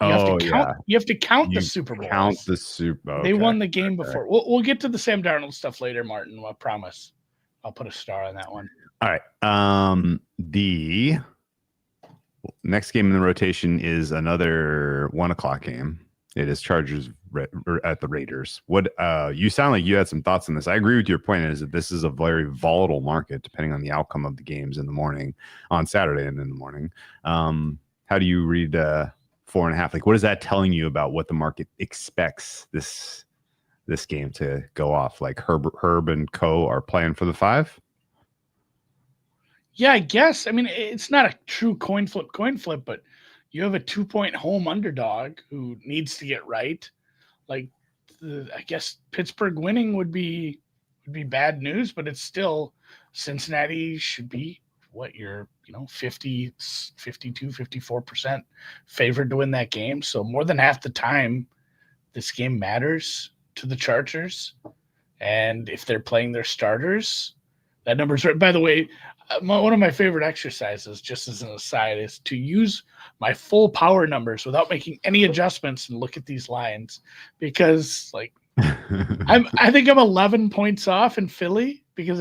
You have to count the Super Bowl. Count the Super Bowl. They won the game before. We'll get to the Sam Darnold stuff later, Martin. I promise. I'll put a star on that one. All right. The next game in the rotation is another 1:00 game. It is Chargers at the Raiders. What you sound like you had some thoughts on this. I agree with your point, is that this is a very volatile market depending on the outcome of the games in the morning, on Saturday and in the morning. How do you read 4.5? Like, what is that telling you about what the market expects this game to go off? Like Herb and Co are playing for the 5? Yeah, I guess. I mean, it's not a true coin flip, but you have a 2-point home underdog who needs to get right. Like, I guess Pittsburgh winning would be bad news, but it's still, Cincinnati should be what, you're 50, 52, 54% favored to win that game. So more than half the time, this game matters to the Chargers. And if they're playing their starters, that number's right. By the way, one of my favorite exercises, just as an aside, is to use my full power numbers without making any adjustments and look at these lines, because I think I'm 11 points off in Philly, because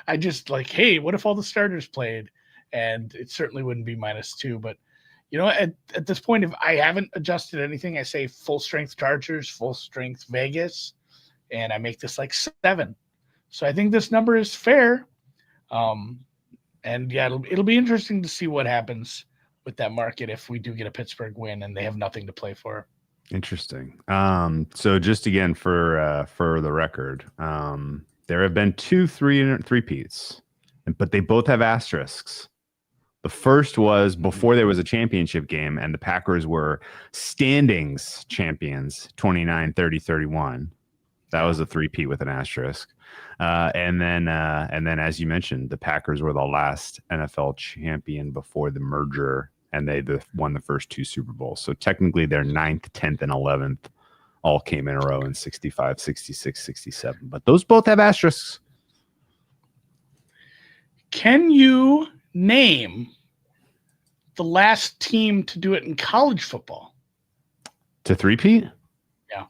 I just hey, what if all the starters played? And it certainly wouldn't be -2. But at this point, if I haven't adjusted anything, I say full strength Chargers, full strength Vegas, and I make this 7. So I think this number is fair. And yeah, it'll be interesting to see what happens with that market if we do get a Pittsburgh win and they have nothing to play for. Interesting. So just again for the record, there have been 2 3-peats, but they both have asterisks. The first was before there was a championship game, and the Packers were standings champions, 29-30-31. That was a 3-peat with an asterisk. And then, as you mentioned, the Packers were the last NFL champion before the merger, and they won the first 2 Super Bowls. So technically, their 9th, 10th, and 11th all came in a row in 65, 66, 67. But those both have asterisks. Can you name the last team to do it in college football? To 3-peat? Yeah.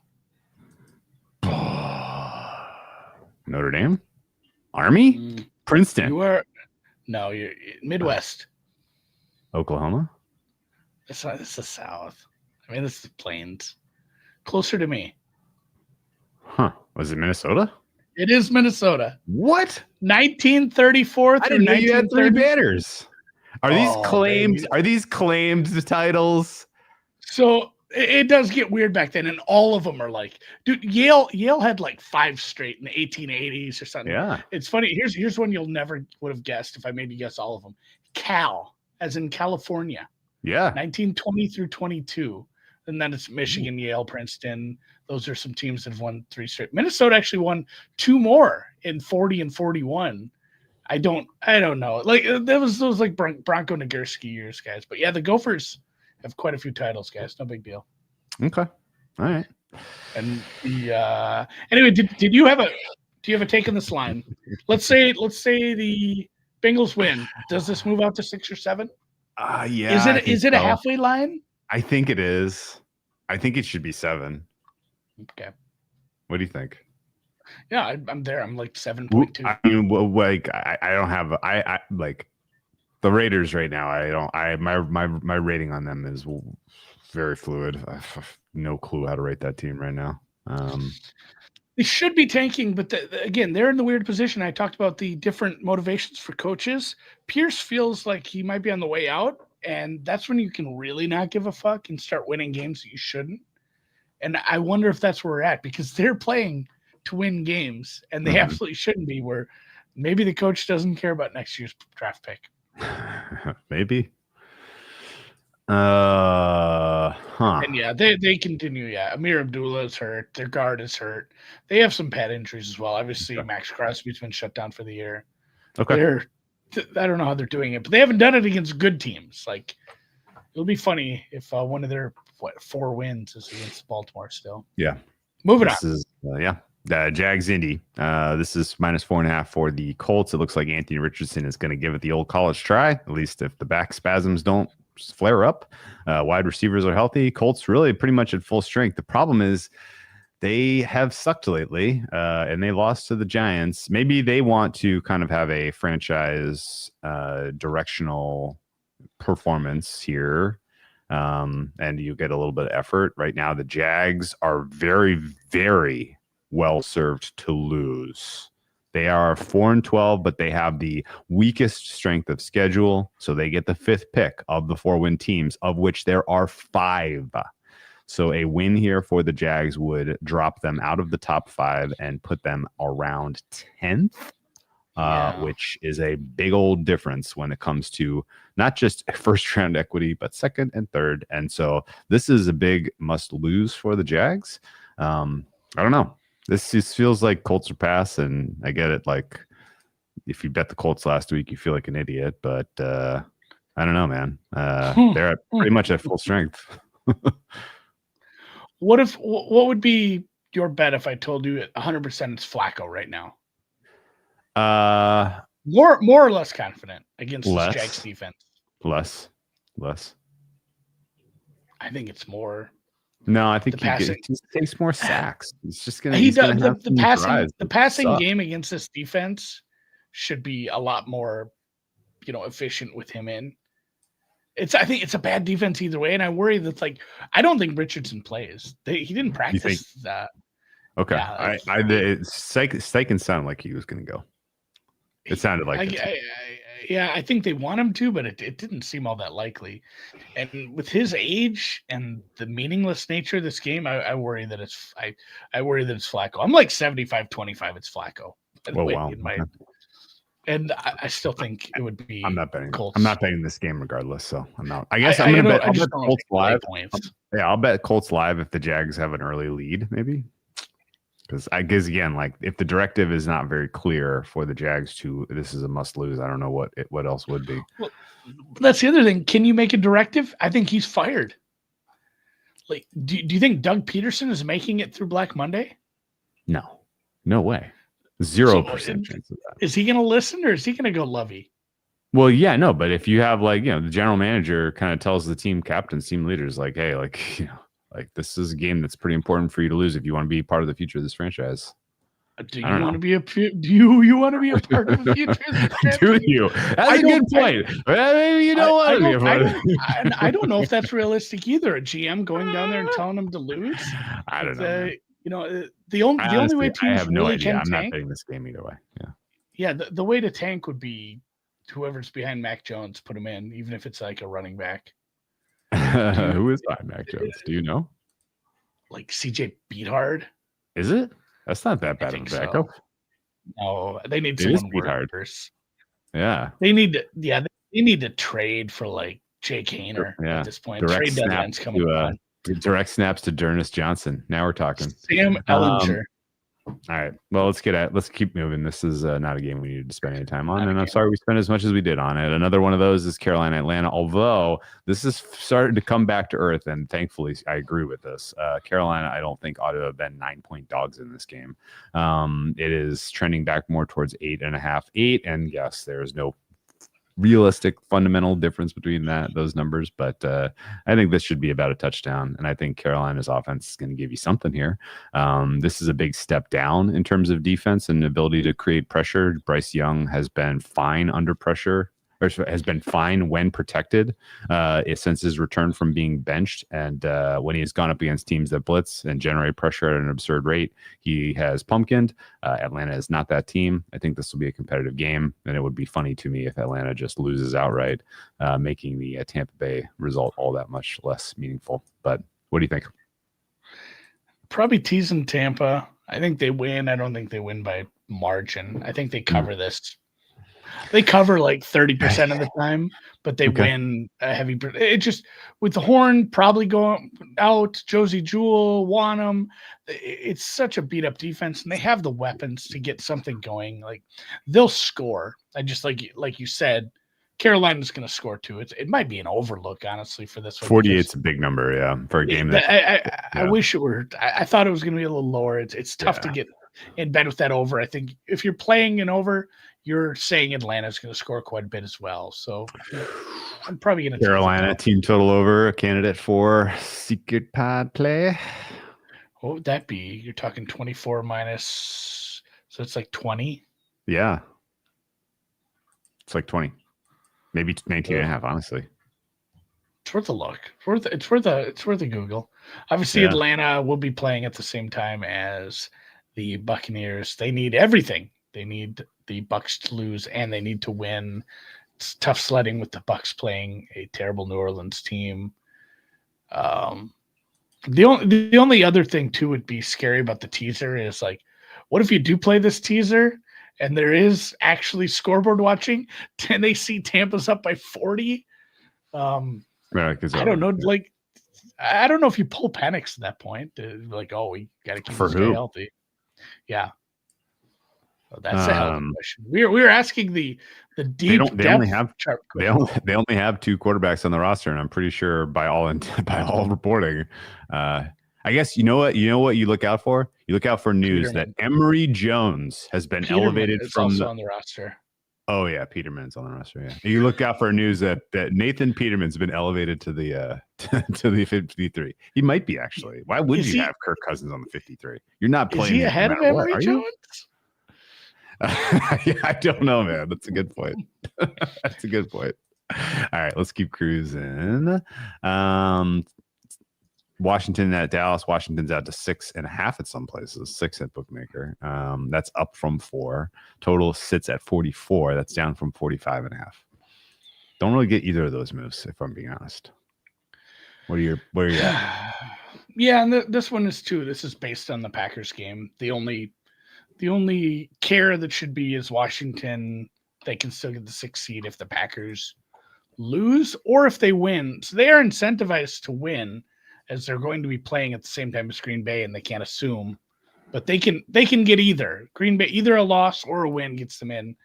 Notre Dame? Army? Princeton? You're Midwest. Oklahoma? This is the South. I mean, this is the Plains. Closer to me. Huh. Was it Minnesota? It is Minnesota. What? 1934 through 1930. You had 3 banners. Are these claimed? Baby. Are these claimed titles? So it does get weird back then, and all of them are dude, Yale had 5 straight in the 1880s or something. Yeah. It's funny. Here's one you'll never would have guessed if I made you guess all of them. Cal, as in California. Yeah. 1920 through 22. And then it's Michigan, Yale, Princeton. Those are some teams that have won 3 straight. Minnesota actually won 2 more in 40 and 41. I don't know. There was those Bronco Nagurski years, guys. But yeah, the Gophers have quite a few titles, guys. No big deal. Okay. All right. And the anyway, do you have a take on this line? Let's say the Bengals win. Does this move out to 6 or 7? Yeah. Is it a halfway line? I think it is. I think it should be 7. Okay. What do you think? Yeah, I'm there. I'm 7.2. I mean, I don't have. I the Raiders right now. My rating on them is very fluid. I have no clue how to rate that team right now. They should be tanking, but again, they're in the weird position. I talked about the different motivations for coaches. Pierce feels like he might be on the way out, and that's when you can really not give a fuck and start winning games that you shouldn't. And I wonder if that's where we're at, because they're playing to win games, and they absolutely shouldn't be, where maybe the coach doesn't care about next year's draft pick. Maybe. And yeah, they continue. Yeah, Amir Abdullah is hurt. Their guard is hurt. They have some bad injuries as well. Obviously, Max Crosby's been shut down for the year. Okay. I don't know how they're doing it, but they haven't done it against good teams. Like, it'll be funny if one of their 4 wins is against Baltimore still. Yeah. Moving on. Is, Jags Indy. This is -4.5 for the Colts. It looks like Anthony Richardson is going to give it the old college try, at least if the back spasms don't flare up. Wide receivers are healthy. Colts really pretty much at full strength. The problem is they have sucked lately, and they lost to the Giants. Maybe they want to kind of have a franchise directional performance here, and you get a little bit of effort. Right now, the Jags are very, very well served to lose. They are 4-12, but they have the weakest strength of schedule. So they get the 5th pick of the 4-win teams, of which there are 5. So a win here for the Jags would drop them out of the top 5 and put them around 10th, which is a big old difference when it comes to not just first round equity, but second and third. And so this is a big must lose for the Jags. I don't know. This just feels like Colts are pass, and I get it. Like, if you bet the Colts last week, you feel like an idiot. But I don't know, man. They're pretty much at full strength. What would be your bet if I told you 100% it's Flacco right now? More or less confident against the Jags defense? Less. I think it's more. No, I think he takes more sacks. He's just gonna. The passing game against this defense should be a lot more, efficient with him in. I think it's a bad defense either way, and I worry that I don't think Richardson plays. He didn't practice that. Okay, yeah, Steichen sounded like he was going to go. It sounded like I think they want him to, but it didn't seem all that likely. And with his age and the meaningless nature of this game, I worry that it's Flacco. I'm like 75-25. It's Flacco. Oh, wow. And I still think it would be. I'm not betting. Colts. I'm not betting this game regardless. So I'm not. I guess I'm going to bet. I'll bet Colts live. Yeah, I'll bet Colts live if the Jags have an early lead, maybe. Because I guess again, if the directive is not very clear for the Jags to, this is a must lose. I don't know what else would be. Well, that's the other thing. Can you make a directive? I think he's fired. Do you think Doug Peterson is making it through Black Monday? No way. 0% chance of that. Is he going to listen, or is he going to go lovey? Well, yeah, no. But if you have the general manager kind of tells the team captains, team leaders, hey, this is a game that's pretty important for you to lose if you want to be part of the future of this franchise. Do you want to be a part of the future of this franchise? Do you? That's a good point. Maybe you don't want to be a part of it. I don't know if that's realistic either. A GM going down there and telling them to lose. I don't know. The only way teams I have no really idea. can I'm tank. not betting this game either way. Yeah. The way to tank would be whoever's behind Mac Jones, put him in, even if it's like a running back. Who is behind Mac Jones? Do you know? Like CJ Beathard. Is it? That's not that bad of a backup. So. No, they need someone worse. Yeah. They need to trade for Jake Haener at this point. Direct Trade deadline's coming on. Direct snaps to Dernis Johnson. Now we're talking. Sam Ellinger. All right. Well, let's keep moving. This is not a game we needed to spend any time on. And I'm sorry we spent as much as we did on it. Another one of those is Carolina Atlanta, although this is starting to come back to earth. And thankfully, I agree with this. Carolina, I don't think ought to have been 9-point dogs in this game. It is trending back more towards 8.5, 8. And yes, there is no realistic fundamental difference between those numbers, but I think this should be about a touchdown, and I think Carolina's offense is going to give you something here. This is a big step down in terms of defense and ability to create pressure. Bryce Young has been fine under pressure or has been fine when protected since his return from being benched. And when he has gone up against teams that blitz and generate pressure at an absurd rate, he has pumpkined. Atlanta is not that team. I think this will be a competitive game, and it would be funny to me if Atlanta just loses outright, making the Tampa Bay result all that much less meaningful. But what do you think? Probably teasing Tampa. I think they win. I don't think they win by margin. I think they cover this. They cover like 30% of the time, but they win a heavy. It just with the horn probably going out. Josie Jewell, Wanham. It's such a beat up defense, and they have the weapons to get something going. Like they'll score. I just like you said, Carolina's going to score too. It might be an overlook, honestly, for this one. 48's a big number, yeah, for a game. I wish it were. I thought it was going to be a little lower. It's tough to get in bed with that over. I think if you're playing an over, you're saying Atlanta's going to score quite a bit as well. So I'm probably going to Carolina team total over, a candidate for secret pod play. What would that be? You're talking 24 minus, so it's like 20. Yeah, it's like 20, maybe 19 and a half. Honestly, it's worth a look. It's worth a Google. Obviously, Atlanta will be playing at the same time as the Buccaneers. They need everything. They need the Bucs to lose, and they need to win. It's tough sledding with the Bucs playing a terrible New Orleans team. The only other thing too would be scary about the teaser is like, what if you do play this teaser and there is actually scoreboard watching and they see Tampa's up by 40? I don't know. Like, I don't know if you pull panics at that point. Like, oh, we got to keep this guy healthy. Yeah. Oh, that's a hell of a question. We're asking the deep. They only have 2 quarterbacks on the roster, and I'm pretty sure by all reporting. I guess you know what you look out for. You look out for news that Emory Jones has been elevated from also on the roster. Oh yeah, Peterman's on the roster. Yeah, you look out for news that Nathan Peterman's been elevated to the to the 53. He might be actually. Why would you have Kirk Cousins on the 53? You're not playing. Is he ahead of Emory Jones? Yeah, I don't know, man. That's a good point. That's a good point. All right, let's keep cruising. Washington at Dallas. Washington's out to 6.5 at some places, 6 at Bookmaker. That's up from 4. Total sits at 44. That's down from 45.5. Don't really get either of those moves, if I'm being honest. Where are you at? Yeah, and this one is too. This is based on the Packers game. The only care that should be is Washington. They can still get the 6th seed if the Packers lose or if they win. So they are incentivized to win, as they're going to be playing at the same time as Green Bay, and they can't assume. But they can get either. Green Bay, either a loss or a win gets them in.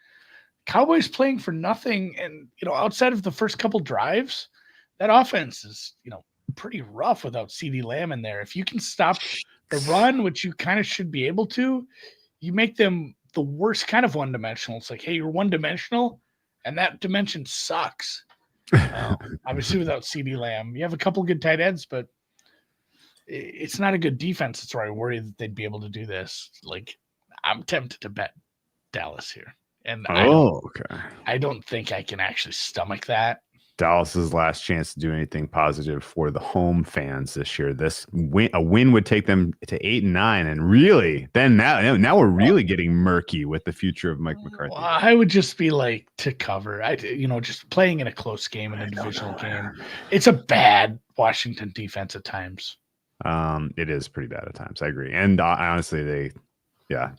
Cowboys playing for nothing, and outside of the first couple drives, that offense is pretty rough without CeeDee Lamb in there. If you can stop the run, which you kind of should be able to, you make them the worst kind of one-dimensional. It's like, hey, you're one-dimensional, and that dimension sucks. Obviously, without CeeDee Lamb, you have a couple good tight ends, but it's not a good defense. That's why I worry that they'd be able to do this. Like, I'm tempted to bet Dallas here, and I don't think I can actually stomach that. Dallas's last chance to do anything positive for the home fans this year. A win would take them to 8-9, and really, then now we're really getting murky with the future of Mike McCarthy. Well, I would just be like to cover. Just playing in a close game, in a divisional game. It's a bad Washington defense at times. It is pretty bad at times. I agree, and honestly,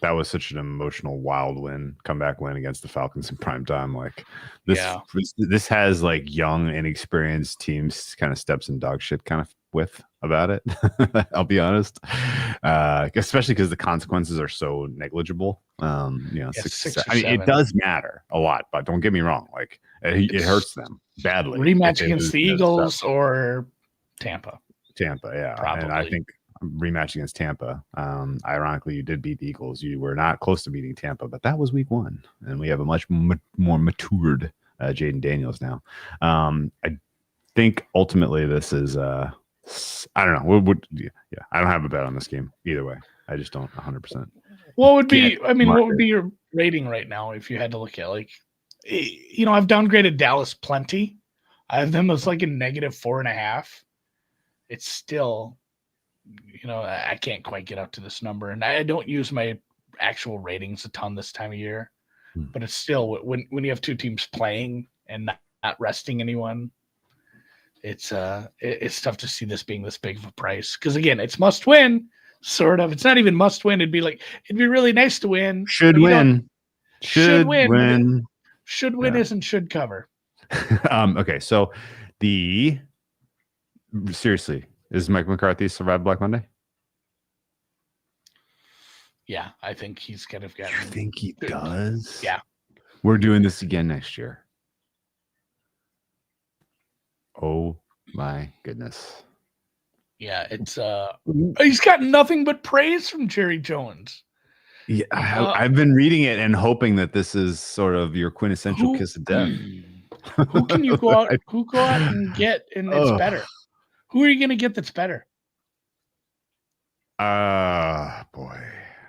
that was such an emotional, wild comeback win against the Falcons in prime time. Like this has like young, inexperienced teams kind of steps in dog shit kind of with about it. I'll be honest, especially because the consequences are so negligible. 6, I mean, it does matter a lot, but don't get me wrong. Like it hurts them badly. Rematch against the Eagles or Tampa, yeah, probably. And I think rematch against Tampa. Ironically, you did beat the Eagles. You were not close to beating Tampa, but that was week 1, and we have a much more matured Jaden Daniels now. I think ultimately this is I don't know. I don't have a bet on this game either way. I just don't 100%. What would be? What would be your rating right now if you had to look at like I've downgraded Dallas plenty. I have them as like a -4.5. It's still, I can't quite get up to this number, and I don't use my actual ratings a ton this time of year. But it's still, when you have two teams playing and not resting anyone, it's tough to see this being this big of a price. Because again, it's must win, sort of. It's not even must win. It'd be really nice to win. Should win. Should win. Should win isn't should cover. Okay, so seriously, is Mike McCarthy survive Black Monday? Yeah, I think he's kind of gotten. You think he does? Yeah. We're doing this again next year. Oh my goodness. Yeah, it's he's got nothing but praise from Jerry Jones. Yeah, I've been reading it and hoping that this is sort of your quintessential kiss of death. Who can you go out? Who go out and get and it's better? Who are you going to get that's better? Boy.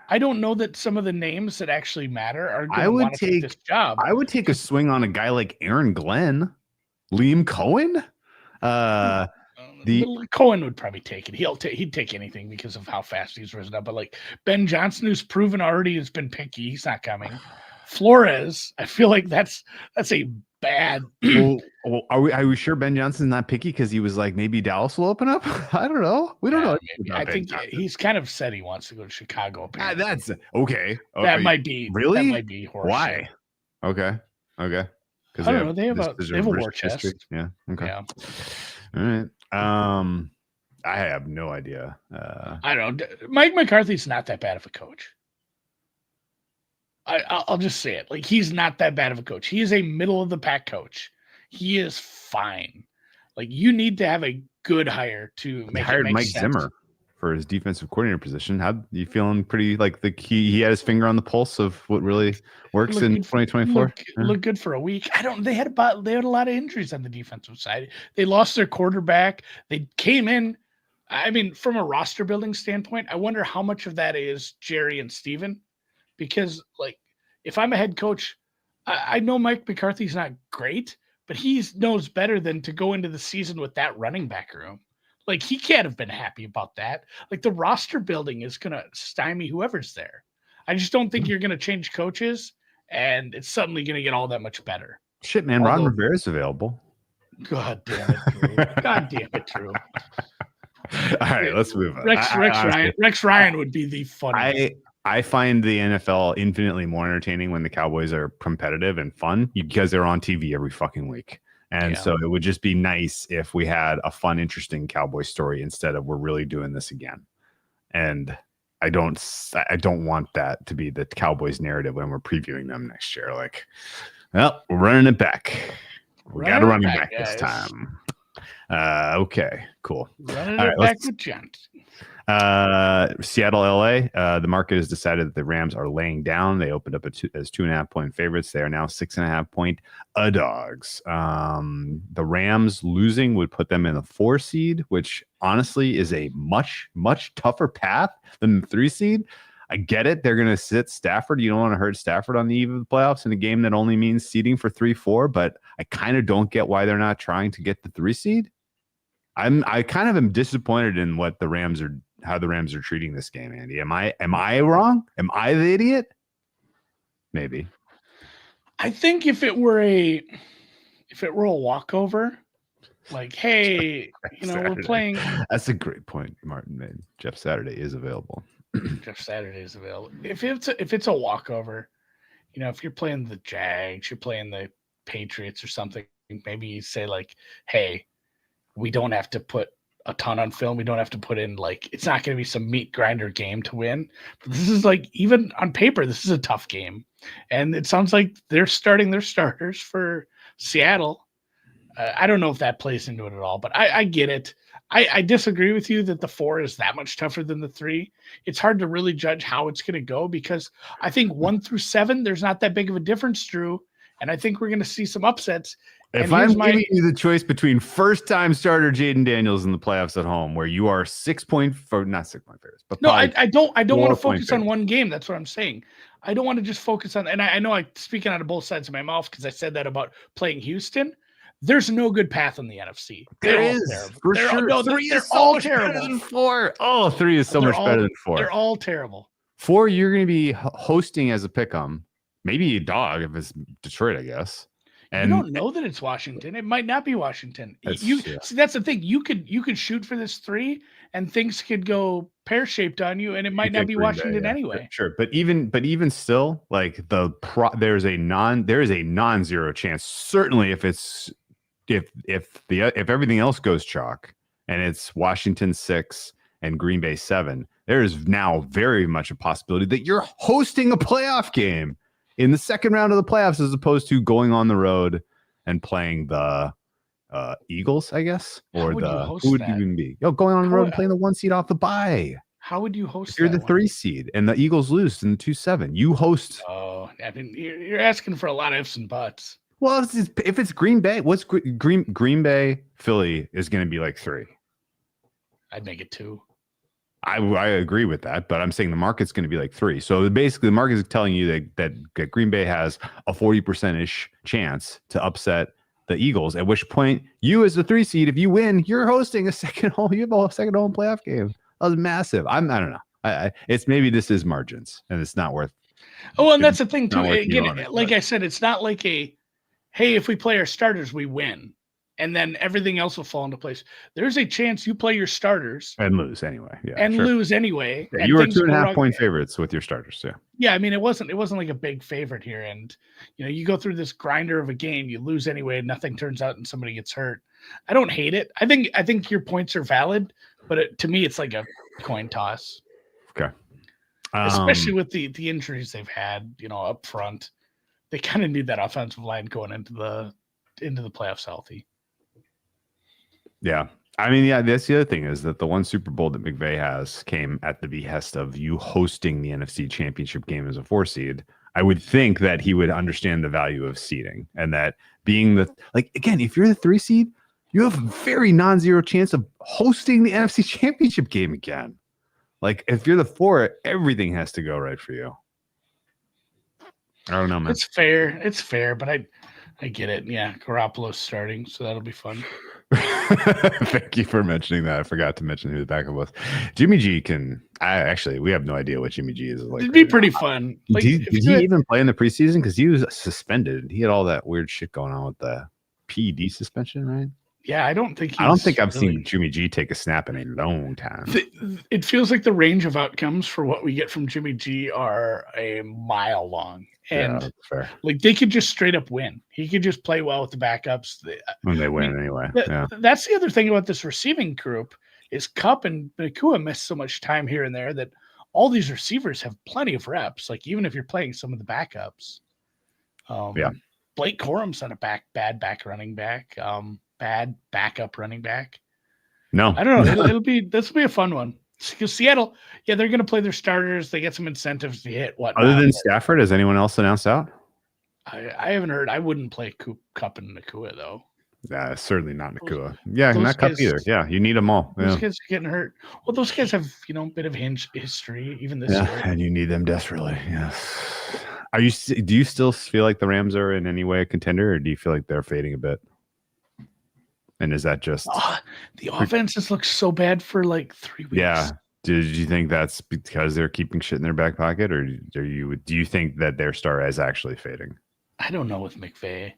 I don't know that some of the names that actually matter are going to want to take this job. I would take a swing on a guy like Aaron Glenn, Liam Cohen. Cohen would probably take it. He'd take anything because of how fast he's risen up. But like Ben Johnson, who's proven already has been picky, he's not coming. Flores, I feel like that's a bad. Are we sure Ben Johnson's not picky because he was like maybe Dallas will open up? I don't know. We don't know. I think he's kind of said he wants to go to Chicago. That's okay. That might be really. That might be horseshit. Why? Okay. I don't know. They have a war chest. History. Yeah. Okay. Yeah. All right. I have no idea. I don't know. Mike McCarthy's not that bad of a coach. I'll just say it. Like, he's not that bad of a coach. He is a middle of the pack coach. He is fine. Like, you need to have a good hire to make. He hired Mike Zimmer for his defensive coordinator position. How you feeling? Pretty like he had his finger on the pulse of what really works in 2024. Look good for a week. They had a lot of injuries on the defensive side. They lost their quarterback. They came in. I mean, from a roster building standpoint, I wonder how much of that is Jerry and Steven. Because, like, if I'm a head coach, I know Mike McCarthy's not great, but he knows better than to go into the season with that running back room. Like, he can't have been happy about that. Like, the roster building is going to stymie whoever's there. I just don't think you're going to change coaches, and it's suddenly going to get all that much better. Shit, man, Ron Rivera's available. God damn it, Drew. God damn it, Drew. All right, let's move on. Rex Ryan would be the funniest. I find the NFL infinitely more entertaining when the Cowboys are competitive and fun because they're on TV every fucking week. And so it would just be nice if we had a fun, interesting Cowboy story instead of we're really doing this again. And I don't want that to be the Cowboys narrative when we're previewing them next year. Like, well, we're running it back. We got a running back this time. Okay, cool. Running it back with Gent. Seattle, LA. The market has decided that the Rams are laying down. They opened up as 2.5 point favorites. They are now 6.5 point dogs. The Rams losing would put them in the 4 seed, which honestly is a much, much tougher path than the 3 seed. I get it. They're going to sit Stafford. You don't want to hurt Stafford on the eve of the playoffs in a game that only means seeding for 3-4, but I kind of don't get why they're not trying to get the 3 seed. I kind of am disappointed in how the Rams are treating this game, Andy. Am I wrong? Am I the idiot? Maybe. I think if it were a walkover, like, hey, we're playing. That's a great point Martin made. Jeff Saturday is available. Jeff Saturday is available. If it's a walkover, if you're playing the Jags, you're playing the Patriots or something, maybe you say like, hey, we don't have to put a ton on film. We don't have to put in, like, it's not going to be some meat grinder game to win. But this is, like, even on paper, this is a tough game. And it sounds like they're starting their starters for Seattle. I don't know if that plays into it at all, but I get it. I disagree with you that the 4 is that much tougher than the 3. It's hard to really judge how it's going to go because I think 1 through 7, there's not that big of a difference, Drew. And I think we're going to see some upsets. If I'm giving you the choice between first-time starter Jaden Daniels in the playoffs at home, where you are not 6 point favorites, but no, I don't want to focus on favorites. one game. That's what I'm saying. I don't want to just focus on, and I know I'm speaking out of both sides of my mouth because I said that about playing Houston. There's no good path in the NFC. There is, for sure. No, three they're is so all much terrible. better than 4. Oh, 3 is so much better than 4. They're all terrible. 4, you're going to be hosting as a pick'em, maybe a dog if it's Detroit, I guess. And you don't know that it's Washington. It might not be Washington. See, that's the thing. You could shoot for this 3, and things could go pear-shaped on you, and it might not be Washington anyway. Sure, but even still, like there's a non-zero chance. Certainly, if everything else goes chalk and it's Washington 6 and Green Bay 7, there is now very much a possibility that you're hosting a playoff game in the second round of the playoffs, as opposed to going on the road and playing the Eagles, I guess, or who would even be? Going on the road and playing the 1 seed off the bye. How would you host? If you're the 3 seed and the Eagles lose in the 2-7, you host. Oh, I mean, you're asking for a lot of ifs and buts. Well, if it's Green Bay, what's Green Bay Philly is going to be like 3. I'd make it 2. I agree with that, but I'm saying the market's going to be like 3. So basically, the market is telling you that Green Bay has a 40%-ish chance to upset the Eagles. At which point, you as the 3 seed, if you win, you're hosting a second home. You have a second home playoff game. That was massive. I don't know. It's maybe this is margins, and it's not worth. Oh, and that's the thing too. Again, like I said, it's not like hey, if we play our starters, we win, and then everything else will fall into place. There's a chance you play your starters and lose anyway. Yeah, and lose anyway. Yeah, you were 2.5 point favorites with your starters. Yeah. Yeah, I mean, it wasn't like a big favorite here, and you go through this grinder of a game, you lose anyway, and nothing turns out, and somebody gets hurt. I don't hate it. I think your points are valid, but to me, it's like a coin toss. Okay. Especially with the injuries they've had, up front, they kind of need that offensive line going into the playoffs healthy. Yeah. I mean, yeah, that's the other thing is that the one Super Bowl that McVay has came at the behest of you hosting the NFC Championship game as a 4 seed. I would think that he would understand the value of seeding, and that being again, if you're the 3 seed, you have a very non-zero chance of hosting the NFC Championship game again. Like if you're the 4, everything has to go right for you. I don't know, man. It's fair, but I get it. Yeah, Garoppolo's starting, so that'll be fun. Thank you for mentioning that. I forgot to mention who the backup was. Jimmy G we have no idea what Jimmy G is like. It'd be pretty fun. Did he even play in the preseason? Because he was suspended. He had all that weird shit going on with the PED suspension, right? Yeah, I don't think I've seen Jimmy G take a snap in a long time. It feels like the range of outcomes for what we get from Jimmy G are a mile long. And fair. They could just straight up win. He could just play well with the backups. When they win anyway. That's the other thing about this receiving group is Kupp and Nakua miss so much time here and there that all these receivers have plenty of reps. Like even if you're playing some of the backups. Blake Corum's not a bad back running back. Bad backup running back. No, I don't know. This will be a fun one because Seattle, they're going to play their starters. They get some incentives to hit. Other than Stafford, has anyone else announced out? I haven't heard. I wouldn't play Kupp and Nakua though. Yeah, certainly not Nakua. Not Kupp either. Yeah, you need them all. Those guys are getting hurt. Well, those guys have a bit of history even this year, and you need them desperately. Yes. Do you still feel like the Rams are in any way a contender, or do you feel like they're fading a bit? And is that just the offense just looks so bad for 3 weeks? Yeah. Did you think that's because they're keeping shit in their back pocket, or do you think that their star is actually fading? I don't know with McVay,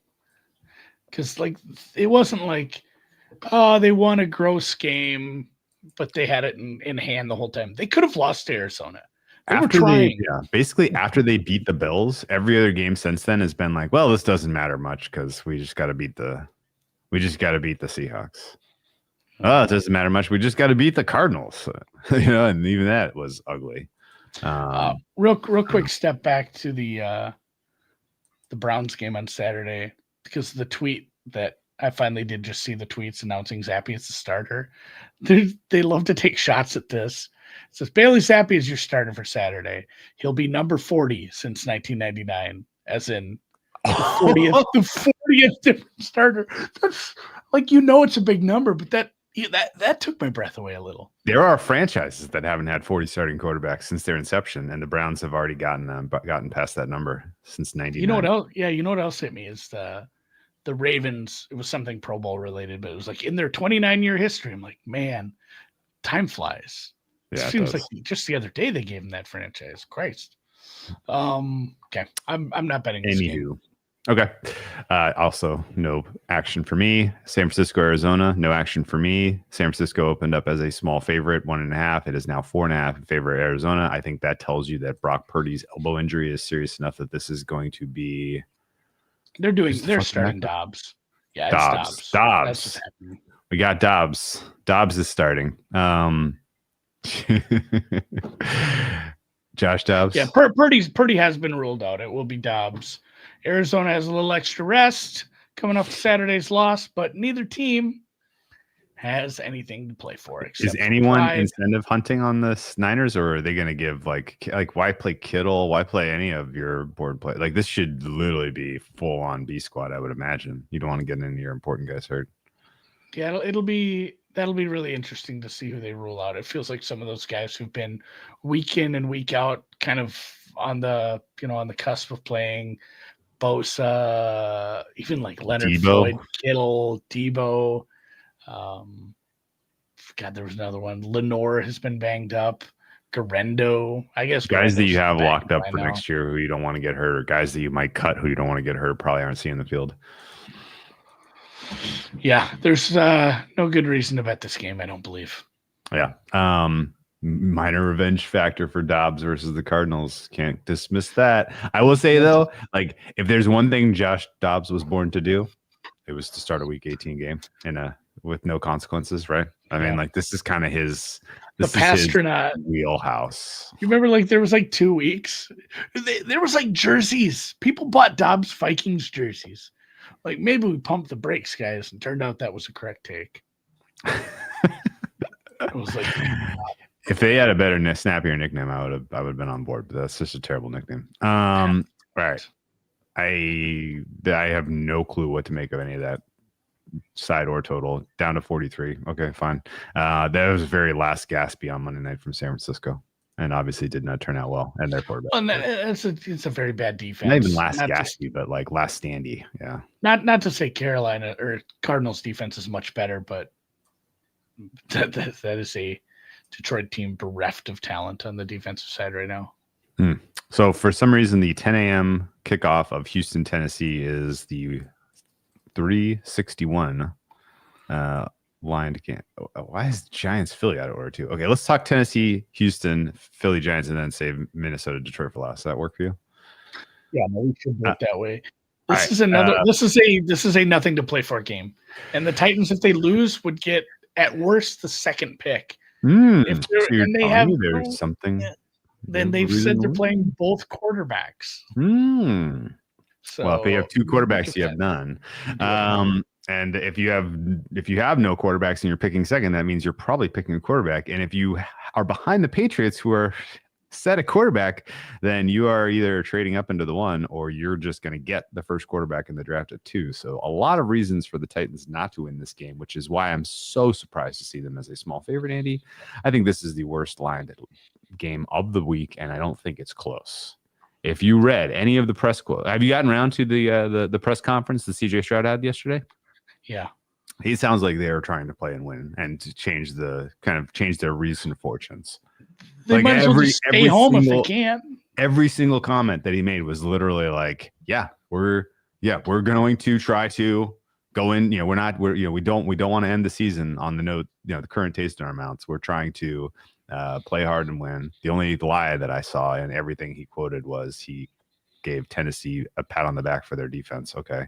because it wasn't they won a gross game, but they had it in hand the whole time. They could have lost to Arizona. Basically after they beat the Bills, every other game since then has been well, this doesn't matter much because we just got to beat the Seahawks. Oh, it doesn't matter much. We just got to beat the Cardinals, and even that was ugly. Real quick step back to the Browns game on Saturday, because the tweet that I finally did just see the tweets announcing Zappi as the starter. They love to take shots at this. It says Bailey Zappi is your starter for Saturday. He'll be number 40 since 1999, as in the be a different starter. That's like, it's a big number, but that took my breath away a little. There are franchises that haven't had 40 starting quarterbacks since their inception, and the Browns have already gotten past that number since 99. You know what else? Yeah, you know what else hit me is the Ravens. It was something Pro Bowl related, but it was like in their 29-year history. I'm like, man, time flies. Yeah, it seems like just the other day they gave him that franchise. Christ. Okay, I'm not betting this game. Okay. Also, no action for me. San Francisco, Arizona, no action for me. San Francisco opened up as a small favorite, 1.5. It is now 4.5 in favor of Arizona. I think that tells you that Brock Purdy's elbow injury is serious enough that this is going to be. They're starting Dobbs. Yeah, Dobbs. Dobbs. That's what's happening. We got Dobbs. Dobbs is starting. Josh Dobbs. Yeah, Purdy has been ruled out. It will be Dobbs. Arizona has a little extra rest coming off Saturday's loss, but neither team has anything to play for. Is anyone incentive hunting on the Niners, or are they going to give like why play Kittle? Why play any of your board play? Like this should literally be full on B squad. I would imagine you don't want to get any of your important guys hurt. Yeah, that'll be really interesting to see who they rule out. It feels like some of those guys who've been week in and week out, kind of on the cusp of playing. Bosa, even like Leonard Floyd, Kittle, Debo. God, there was another one. Lenore has been banged up. Garendo, I guess. Guys that you have locked up for next year who you don't want to get hurt, or guys that you might cut who you don't want to get hurt, probably aren't seeing the field. Yeah, there's no good reason to bet this game, I don't believe. Yeah. Minor revenge factor for Dobbs versus the Cardinals. Can't dismiss that. I will say, though, like if there's one thing Josh Dobbs was born to do, it was to start a Week 18 game with no consequences, right? I mean, like this is kind of his wheelhouse. You remember, like there was like 2 weeks. There was like jerseys. People bought Dobbs Vikings jerseys. Like maybe we pumped the brakes, guys, and turned out that was the correct take. It was like. If they had a better, snappier nickname, I would have been on board. But that's just a terrible nickname. All right, I have no clue what to make of any of that side or total. Down to 43. Okay, fine. That was very last gaspy on Monday night from San Francisco, and obviously did not turn out well. And their quarterback. It's a very bad defense. Not even last gaspy, but like last standy. Yeah. Not to say Carolina or Cardinals defense is much better, but that is a Detroit team bereft of talent on the defensive side right now. So for some reason, the 10 a.m. kickoff of Houston, Tennessee is the 361 lined game. Why is Giants Philly out of order too? Okay, let's talk Tennessee, Houston, Philly, Giants, and then save Minnesota, Detroit for last. Does that work for you? Yeah, no, we should do it that way. This is another. This is a nothing to play for game, and the Titans, if they lose, would get at worst the second pick. If they have there's something, then they've said they're playing both quarterbacks. So, well, if they have 2 quarterbacks, you have none. And if you have no quarterbacks and you're picking second, that means you're probably picking a quarterback. And if you are behind the Patriots, who are set a quarterback, then you are either trading up into the 1 or you're just going to get the first quarterback in the draft at 2. So a lot of reasons for the Titans not to win this game, which is why I'm so surprised to see them as a small favorite, Andy. I think this is the worst lined game of the week, and I don't think it's close. If you read any of the press quote, have you gotten around to the press conference that CJ Stroud had yesterday? Yeah. He sounds like they're trying to play and win and to change their recent fortunes. They might as well just stay home if they can't. Every single comment that he made was literally like, we're going to try to go in. We don't want to end the season on the note, the current taste in our mouths. We're trying to play hard and win. The only lie that I saw in everything he quoted was he gave Tennessee a pat on the back for their defense. Okay.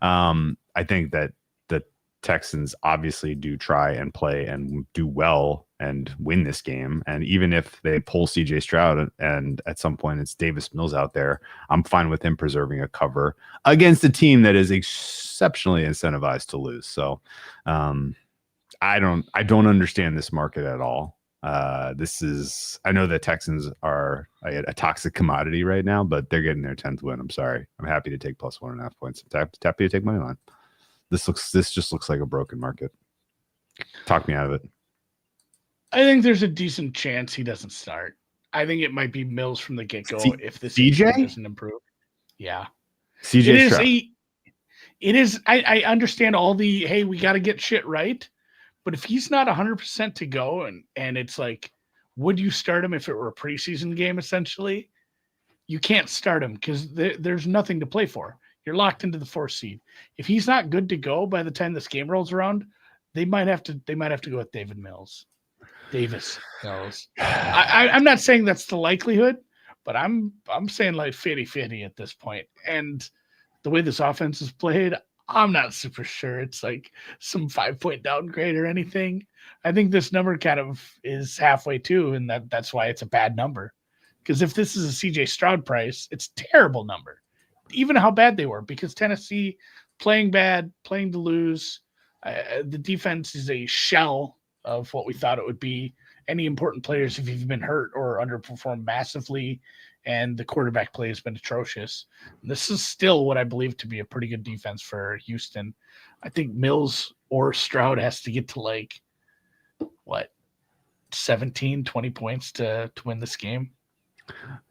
I think that the Texans obviously do try and play and do well and win this game. And even if they pull CJ Stroud and at some point it's Davis Mills out there, I'm fine with him preserving a cover against a team that is exceptionally incentivized to lose. So I don't understand this market at all. I know the Texans are a toxic commodity right now, but they're getting their 10th win. I'm sorry. I'm happy to take plus 1.5 points. I'm happy to take money line. This just looks like a broken market. Talk me out of it. I think there's a decent chance he doesn't start. I think it might be Mills from the get-go if this CJ doesn't improve. Yeah. CJ Stroud. It is. I understand all the, hey, we got to get shit right. But if he's not 100% to go, and it's like, would you start him if it were a preseason game, essentially? You can't start him because there's nothing to play for. You're locked into the 4th seed. If he's not good to go by the time this game rolls around, they might have to go with Davis Mills. I'm not saying that's the likelihood, but I'm saying like 50-50 at this point. And the way this offense is played, I'm not super sure it's like some 5-point downgrade or anything. I think this number kind of is halfway too, and that's why it's a bad number. Because if this is a CJ Stroud price, it's a terrible number. Even how bad they were, because Tennessee playing bad, playing to lose. The defense is a shell of what we thought it would be. Any important players have either been hurt or underperformed massively, and the quarterback play has been atrocious. This is still what I believe to be a pretty good defense for Houston. I think Mills or Stroud has to get to like, 17, 20 points to win this game.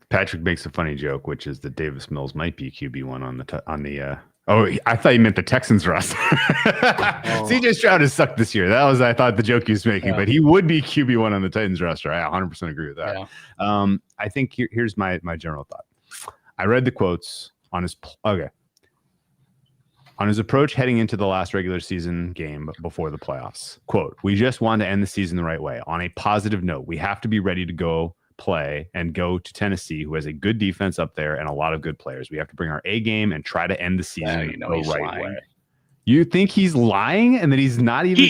Patrick makes a funny joke, which is that Davis Mills might be QB1 on the Oh, I thought you meant the Texans roster. CJ Stroud has sucked this year. That was, I thought, the joke he was making, but he would be QB1 on the Titans roster. I 100% agree with that. Yeah. I think here's my general thought. I read the quotes on his approach heading into the last regular season game before the playoffs. Quote, "We just want to end the season the right way. On a positive note, we have to be ready to go play and go to Tennessee, who has a good defense up there and a lot of good players. We have to bring our A game and try to end the season the right way." You think he's lying and that he's not even?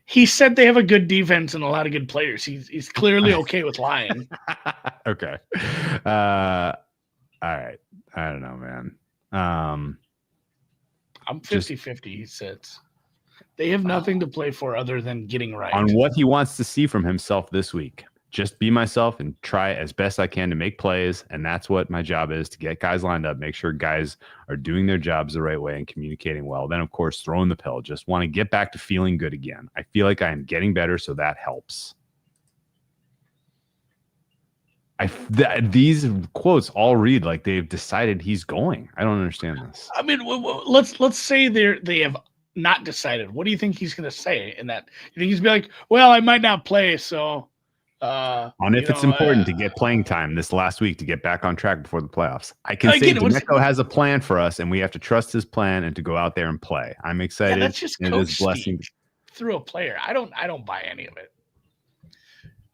He said they have a good defense and a lot of good players. He's clearly okay with lying. Okay. All right. I don't know, man. I'm 50-50, he says. They have nothing to play for other than getting right. On what he wants to see from himself this week. Just be myself and try as best I can to make plays. And that's what my job is, to get guys lined up, make sure guys are doing their jobs the right way and communicating well. Then, of course, throwing the pill. Just want to get back to feeling good again. I feel like I am getting better, so that helps. These quotes all read like they've decided he's going. I don't understand this. I mean, let's say they have not decided. What do you think he's going to say in that? You think he's going to be like, well, I might not play, so... it's important to get playing time this last week to get back on track before the playoffs. I can say Demeco has a plan for us, and we have to trust his plan and to go out there and play. I'm excited. Yeah, that's just coach blessing through a player. I don't buy any of it.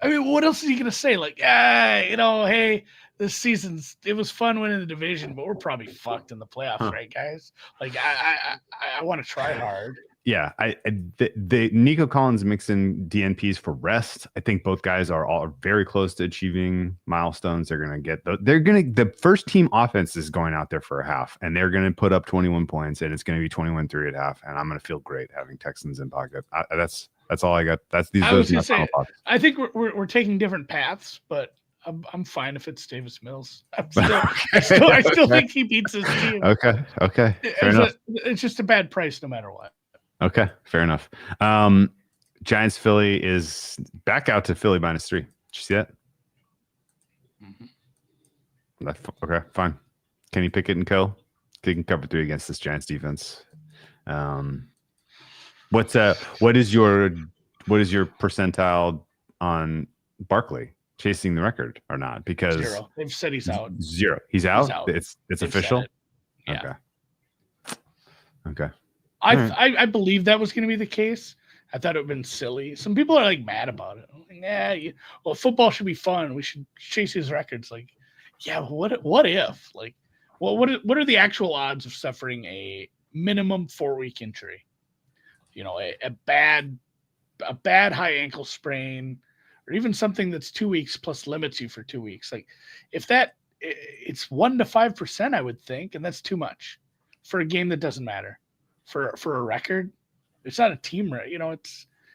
I mean, what else is he gonna say? Like, hey, this it was fun winning the division, but we're probably fucked in the playoffs, right, guys? Like, I want to try hard. Yeah, the Nico Collins mixing DNPs for rest. I think both guys are all very close to achieving milestones. The first team offense is going out there for a half, and they're going to put up 21 points, and it's going to be 21-3 at half, and I'm going to feel great having Texans in pocket. That's all I got. I think we're taking different paths, but I'm fine if it's Davis Mills. I still think he beats his team. Okay, fair enough. It's just a bad price no matter what. Okay, fair enough. Giants Philly is back out to Philly -3. Did you see that? Mm-hmm. Okay, fine. Kenny Pickett and co. They can cover 3 against this Giants defense. What is your percentile on Barkley chasing the record or not? Because 0. They've said he's out. 0. He's out. It's official. Yeah. Okay. I believe that was going to be the case. I thought it would have been silly. Some people are like mad about it. Like, football should be fun. We should chase his records. Like, yeah, what if? Like, what are the actual odds of suffering a minimum 4-week injury? A bad high ankle sprain, or even something that's 2 weeks plus limits you for 2 weeks. Like, if it's 1 to 5%, I would think, and that's too much for a game that doesn't matter. For a record, it's not a team, right?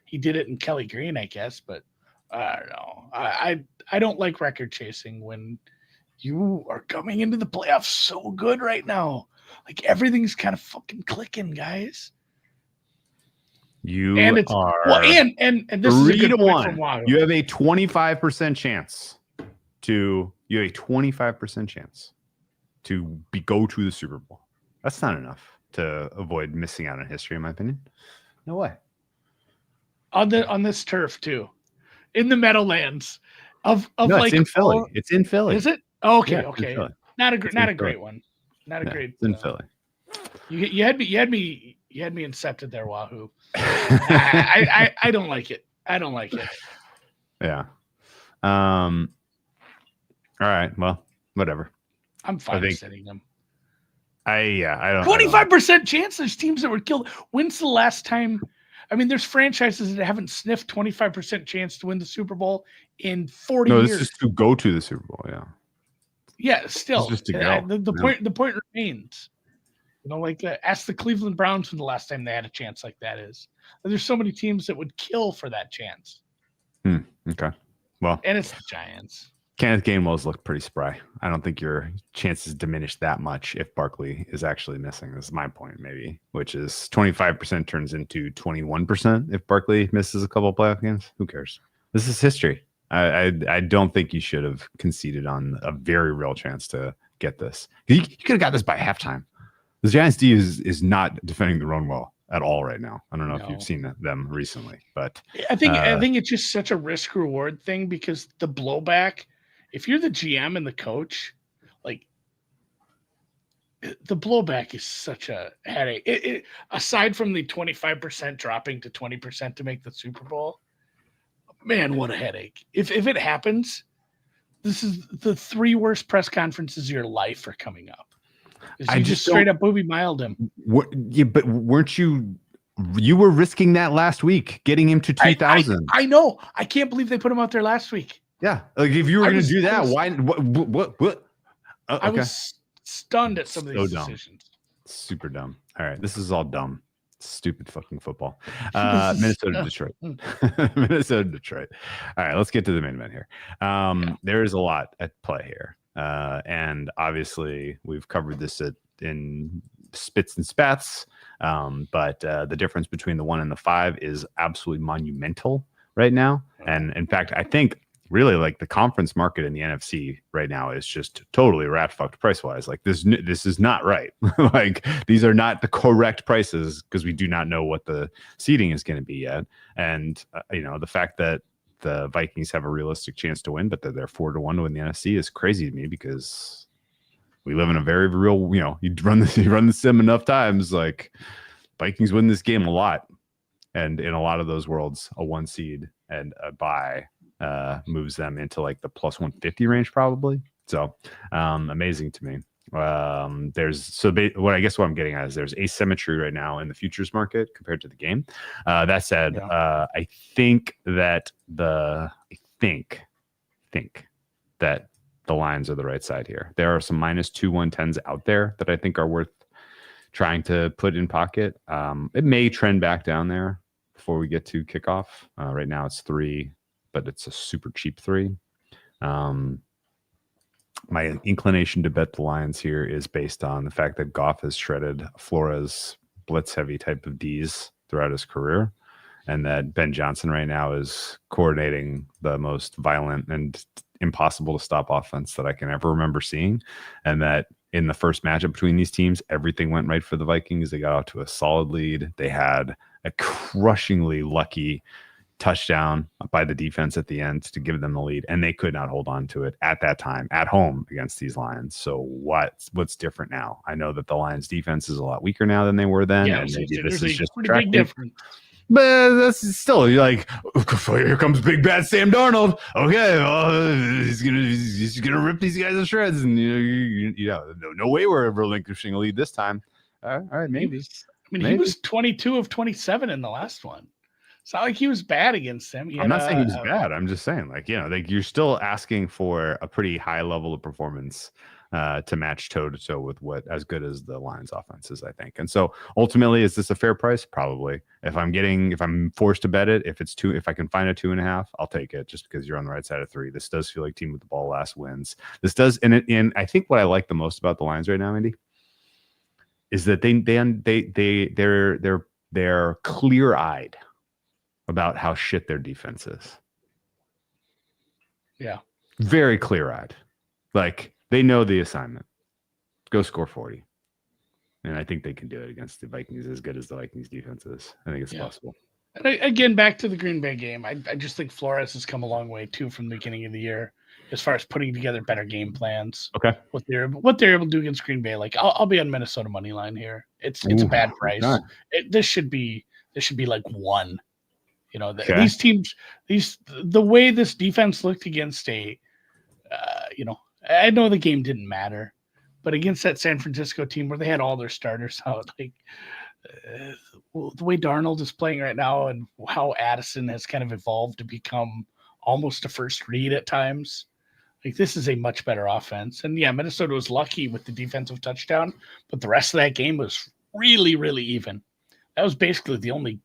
He did it in Kelly Green, I guess, but I don't know. I don't like record chasing when you are coming into the playoffs so good right now. Like everything's kind of fucking clicking, guys. You And it's are well, and this is a 3 good to point 1. from Wahoo. You have a 25% chance to go to the Super Bowl. That's not enough to avoid missing out on history, in my opinion. No way. On this turf too, in the Meadowlands of No, like it's in Philly. It's in Philly. Is it? Okay, Yeah, it's in okay. Philly. Not a Philly. great one. Not a great. It's in Philly. You had me incepted there, Wahoo. I don't like it. I don't like it. Yeah. All right. Well, whatever. I'm fine sitting them. I don't. 25% chance there's teams that were killed. When's the last time? I mean, there's franchises that haven't sniffed 25% chance to win the Super Bowl in 40 years. No, this is to go to the Super Bowl. Yeah. Yeah, still. It's just to go. The point remains. You know, like ask the Cleveland Browns when the last time they had a chance like that is. And there's so many teams that would kill for that chance. Okay. Well, and it's the Giants. Kenneth Gainwell's looked pretty spry. I don't think your chances diminish that much if Barkley is actually missing. This is my point, maybe, which is 25% turns into 21% if Barkley misses a couple of playoff games. Who cares? This is history. I don't think you should have conceded on a very real chance to get this. You could have got this by halftime. The Giants D is not defending the run well at all right now. I don't know if you've seen them recently, but I think it's just such a risk reward thing because the blowback. If you're the GM and the coach, like the blowback is such a headache. Aside from the 25% dropping to 20% to make the Super Bowl, man, what a headache. If it happens, this is the 3 worst press conferences of your life are coming up. You just straight up booby miled him. But weren't you? You were risking that last week, getting him to 2,000. I know. I can't believe they put him out there last week. Yeah, like if you were going to do that, why? What? I was stunned at some of these decisions. Super dumb. All right, this is all dumb. Stupid fucking football. Minnesota, Detroit. Minnesota, Detroit. All right, let's get to the main event here. There is a lot at play here, and obviously we've covered this in spits and spats. But the difference between the 1 and the 5 is absolutely monumental right now, and in fact, I think. Really, like the conference market in the NFC right now is just totally rat fucked price wise. Like this is not right. Like these are not the correct prices because we do not know what the seeding is going to be yet. And the fact that the Vikings have a realistic chance to win, but that they're 4 to 1 to win the NFC is crazy to me because we live in a very real. You run the sim enough times, like Vikings win this game a lot, and in a lot of those worlds, a 1 seed and a bye. Moves them into like the plus 150 range probably. So amazing to me. What I'm getting at is there's asymmetry right now in the futures market compared to the game. That said, I think that the lines are the right side here. There are some minus 2 110s out there that I think are worth trying to put in pocket. It may trend back down there before we get to kickoff. Right now it's 3. But it's a super cheap 3. My inclination to bet the Lions here is based on the fact that Goff has shredded Flores blitz heavy type of Ds throughout his career, and that Ben Johnson right now is coordinating the most violent and impossible to stop offense that I can ever remember seeing, and that in the first matchup between these teams, everything went right for the Vikings. They got out to a solid lead. They had a crushingly lucky touchdown by the defense at the end to give them the lead, and they could not hold on to it at that time at home against these Lions. So what's different now? I know that the Lions defense is a lot weaker now than they were then, and maybe this is just pretty big difference. But that's still, you're like, here comes big bad Sam Darnold. Okay, well, he's gonna rip these guys to shreds, and no way we're relinquishing a lead this time. All right, maybe. He was 22 of 27 in the last one. It's not like he was bad against them. I'm not saying he was bad. I'm just saying, like, like you're still asking for a pretty high level of performance to match toe to toe with what as good as the Lions offense is, I think. And so ultimately, is this a fair price? Probably. If I'm forced to bet it, if I can find a 2.5, I'll take it just because you're on the right side of 3. This does feel like team with the ball last wins. This does, and I think what I like the most about the Lions right now, Andy, is that they're clear-eyed about how shit their defense is. Yeah. Very clear-eyed. Like, they know the assignment. Go score 40. And I think they can do it against the Vikings as good as the Vikings defense is. I think it's possible. And again, back to the Green Bay game. I just think Flores has come a long way, too, from the beginning of the year as far as putting together better game plans. Okay. What they're able to do against Green Bay. Like, I'll be on Minnesota money line here. It's a bad price. This should be like 1. These teams, the way this defense looked against I know the game didn't matter, but against that San Francisco team where they had all their starters out, like the way Darnold is playing right now and how Addison has kind of evolved to become almost a first read at times, like this is a much better offense. And yeah, Minnesota was lucky with the defensive touchdown, but the rest of that game was really, really even. That was basically the only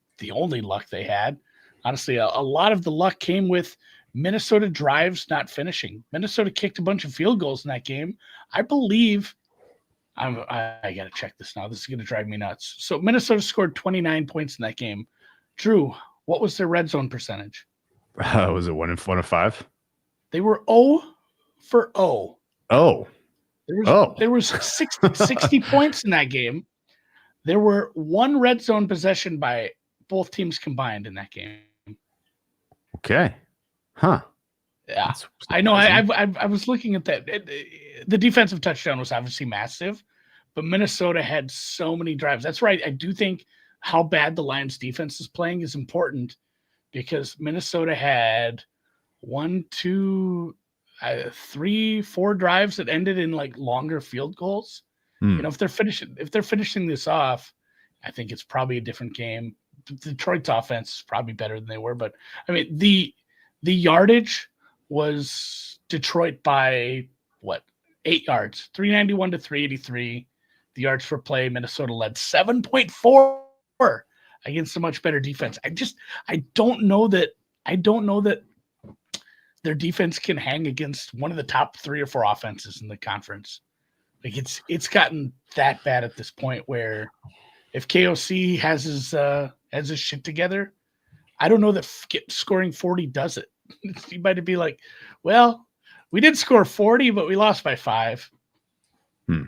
luck they had. Honestly, a lot of the luck came with Minnesota drives not finishing. Minnesota kicked a bunch of field goals in that game. I believe I got to check this now. This is going to drive me nuts. So Minnesota scored 29 points in that game. Drew, what was their red zone percentage? Was it 1 of 5? They were 0 for 0. Oh. There was 60 points in that game. There were 1 red zone possession by both teams combined in that game. Okay. Huh. Yeah. I know. I was looking at that. The defensive touchdown was obviously massive, but Minnesota had so many drives. That's right. I do think how bad the Lions defense is playing is important because Minnesota had 1, 2, 3, 4 drives that ended in like longer field goals. If they're finishing this off, I think it's probably a different game. Detroit's offense is probably better than they were, but I mean the yardage was Detroit by 8 yards, 391 to 383. The yards per play, Minnesota led 7.4 against a much better defense. I don't know that their defense can hang against one of the top 3 or 4 offenses in the conference. Like it's gotten that bad at this point where if KOC has his shit together, I don't know that scoring 40 does it. You might be like, well, we did score 40, but we lost by 5. No,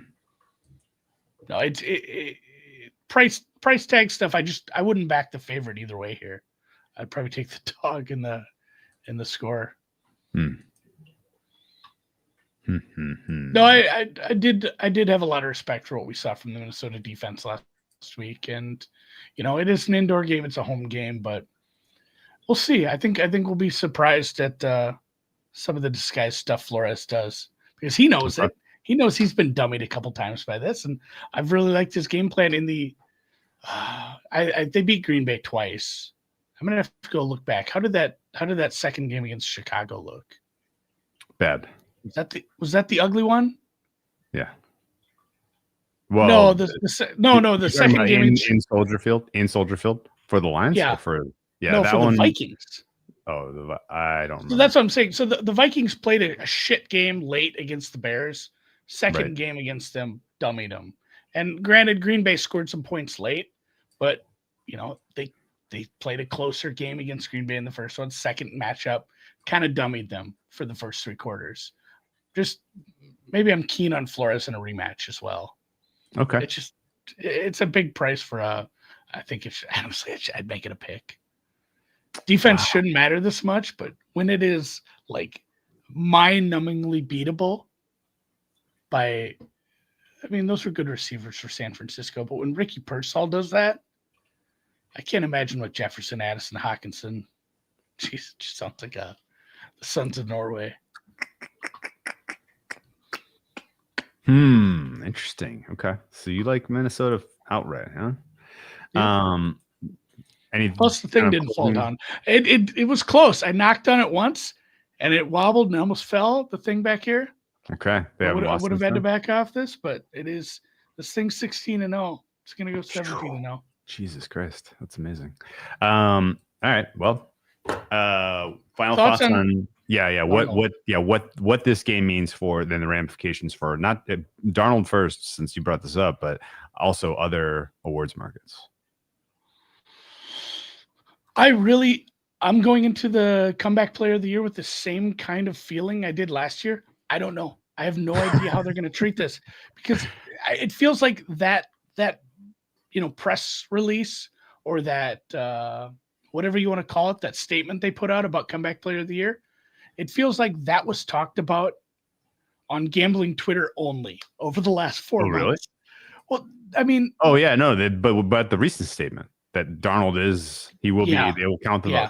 it's price tag stuff. I wouldn't back the favorite either way here. I'd probably take the dog in the score. No, I did have a lot of respect for what we saw from the Minnesota defense last week, and it is an indoor game, it's a home game, but we'll see. I think we'll be surprised at some of the disguised stuff Flores does because he knows it. He knows he's been dummied a couple times by this, and I've really liked his game plan. In the they beat Green Bay twice. I'm gonna have to go look back. How did that second game against Chicago look? Bad. Was that the ugly one? Yeah. Well, the second game in Soldier Field for the Lions. Yeah. Or for the Vikings. Oh, I don't remember. So that's what I'm saying. So the Vikings played a shit game late against the Bears. Second game against them, dummied them. And granted, Green Bay scored some points late, but they played a closer game against Green Bay in the first one. Second matchup kind of dummied them for the first 3 quarters. Just maybe I'm keen on Flores in a rematch as well. Okay. It's a big price for I think I'd make it a pick. Defense shouldn't matter this much, but when it is like mind-numbingly beatable by, those were good receivers for San Francisco, but when Ricky Pearsall does that, I can't imagine what Jefferson, Addison, Hawkinson. Jeez, just sounds like the Sons of Norway. Interesting. Okay. So you like Minnesota outright, huh? Yeah. And Plus, the thing didn't fall down. It was close. I knocked on it once, and it wobbled and almost fell. The thing back here. Okay, I would have had to back off this, but this thing's 16-0. It's gonna go 17-0. Jesus Christ, that's amazing. All right, well, final thoughts on what this game means for then the ramifications for not Darnold first, since you brought this up, but also other awards markets. I'm going into the comeback player of the year with the same kind of feeling I did last year. I don't know. I have no idea how they're going to treat this, because it feels like that press release or that whatever you want to call it, that statement they put out about comeback player of the year. It feels like that was talked about on gambling Twitter only over the last 4 months. Really? Well, I mean, but the recent statement that Darnold they will count the vote.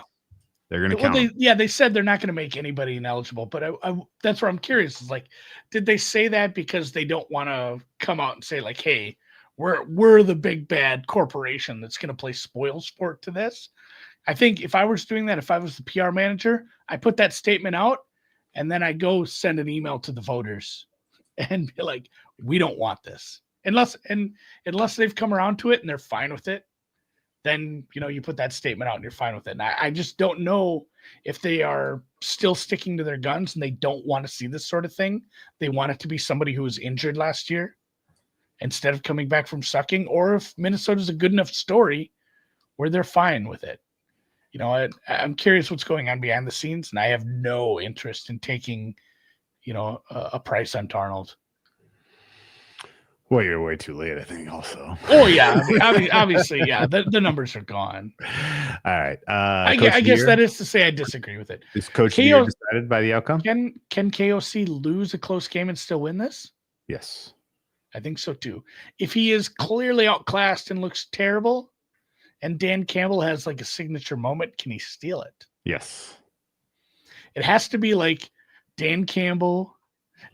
They're going to count. They said they're not going to make anybody ineligible, but I that's where I'm curious. Is like, did they say that because they don't want to come out and say like, hey, we're the big bad corporation that's going to play spoil sport to this? I think if I was doing that, if I was the PR manager, I put that statement out and then I go send an email to the voters and be like, we don't want this. Unless they've come around to it and they're fine with it, then, you put that statement out and you're fine with it. And I just don't know if they are still sticking to their guns and they don't want to see this sort of thing. They want it to be somebody who was injured last year instead of coming back from sucking, or if Minnesota's a good enough story where they're fine with it. I'm curious what's going on behind the scenes, and I have no interest in taking, a price on Darnold. Well, you're way too late, I think, also. Oh, yeah. Obviously, yeah. The numbers are gone. All right. I guess that is to say I disagree with it. Is Coach of the Year decided by the outcome? Can KOC lose a close game and still win this? Yes. I think so, too. If he is clearly outclassed and looks terrible, and Dan Campbell has like a signature moment, can he steal it? Yes. It has to be like Dan Campbell.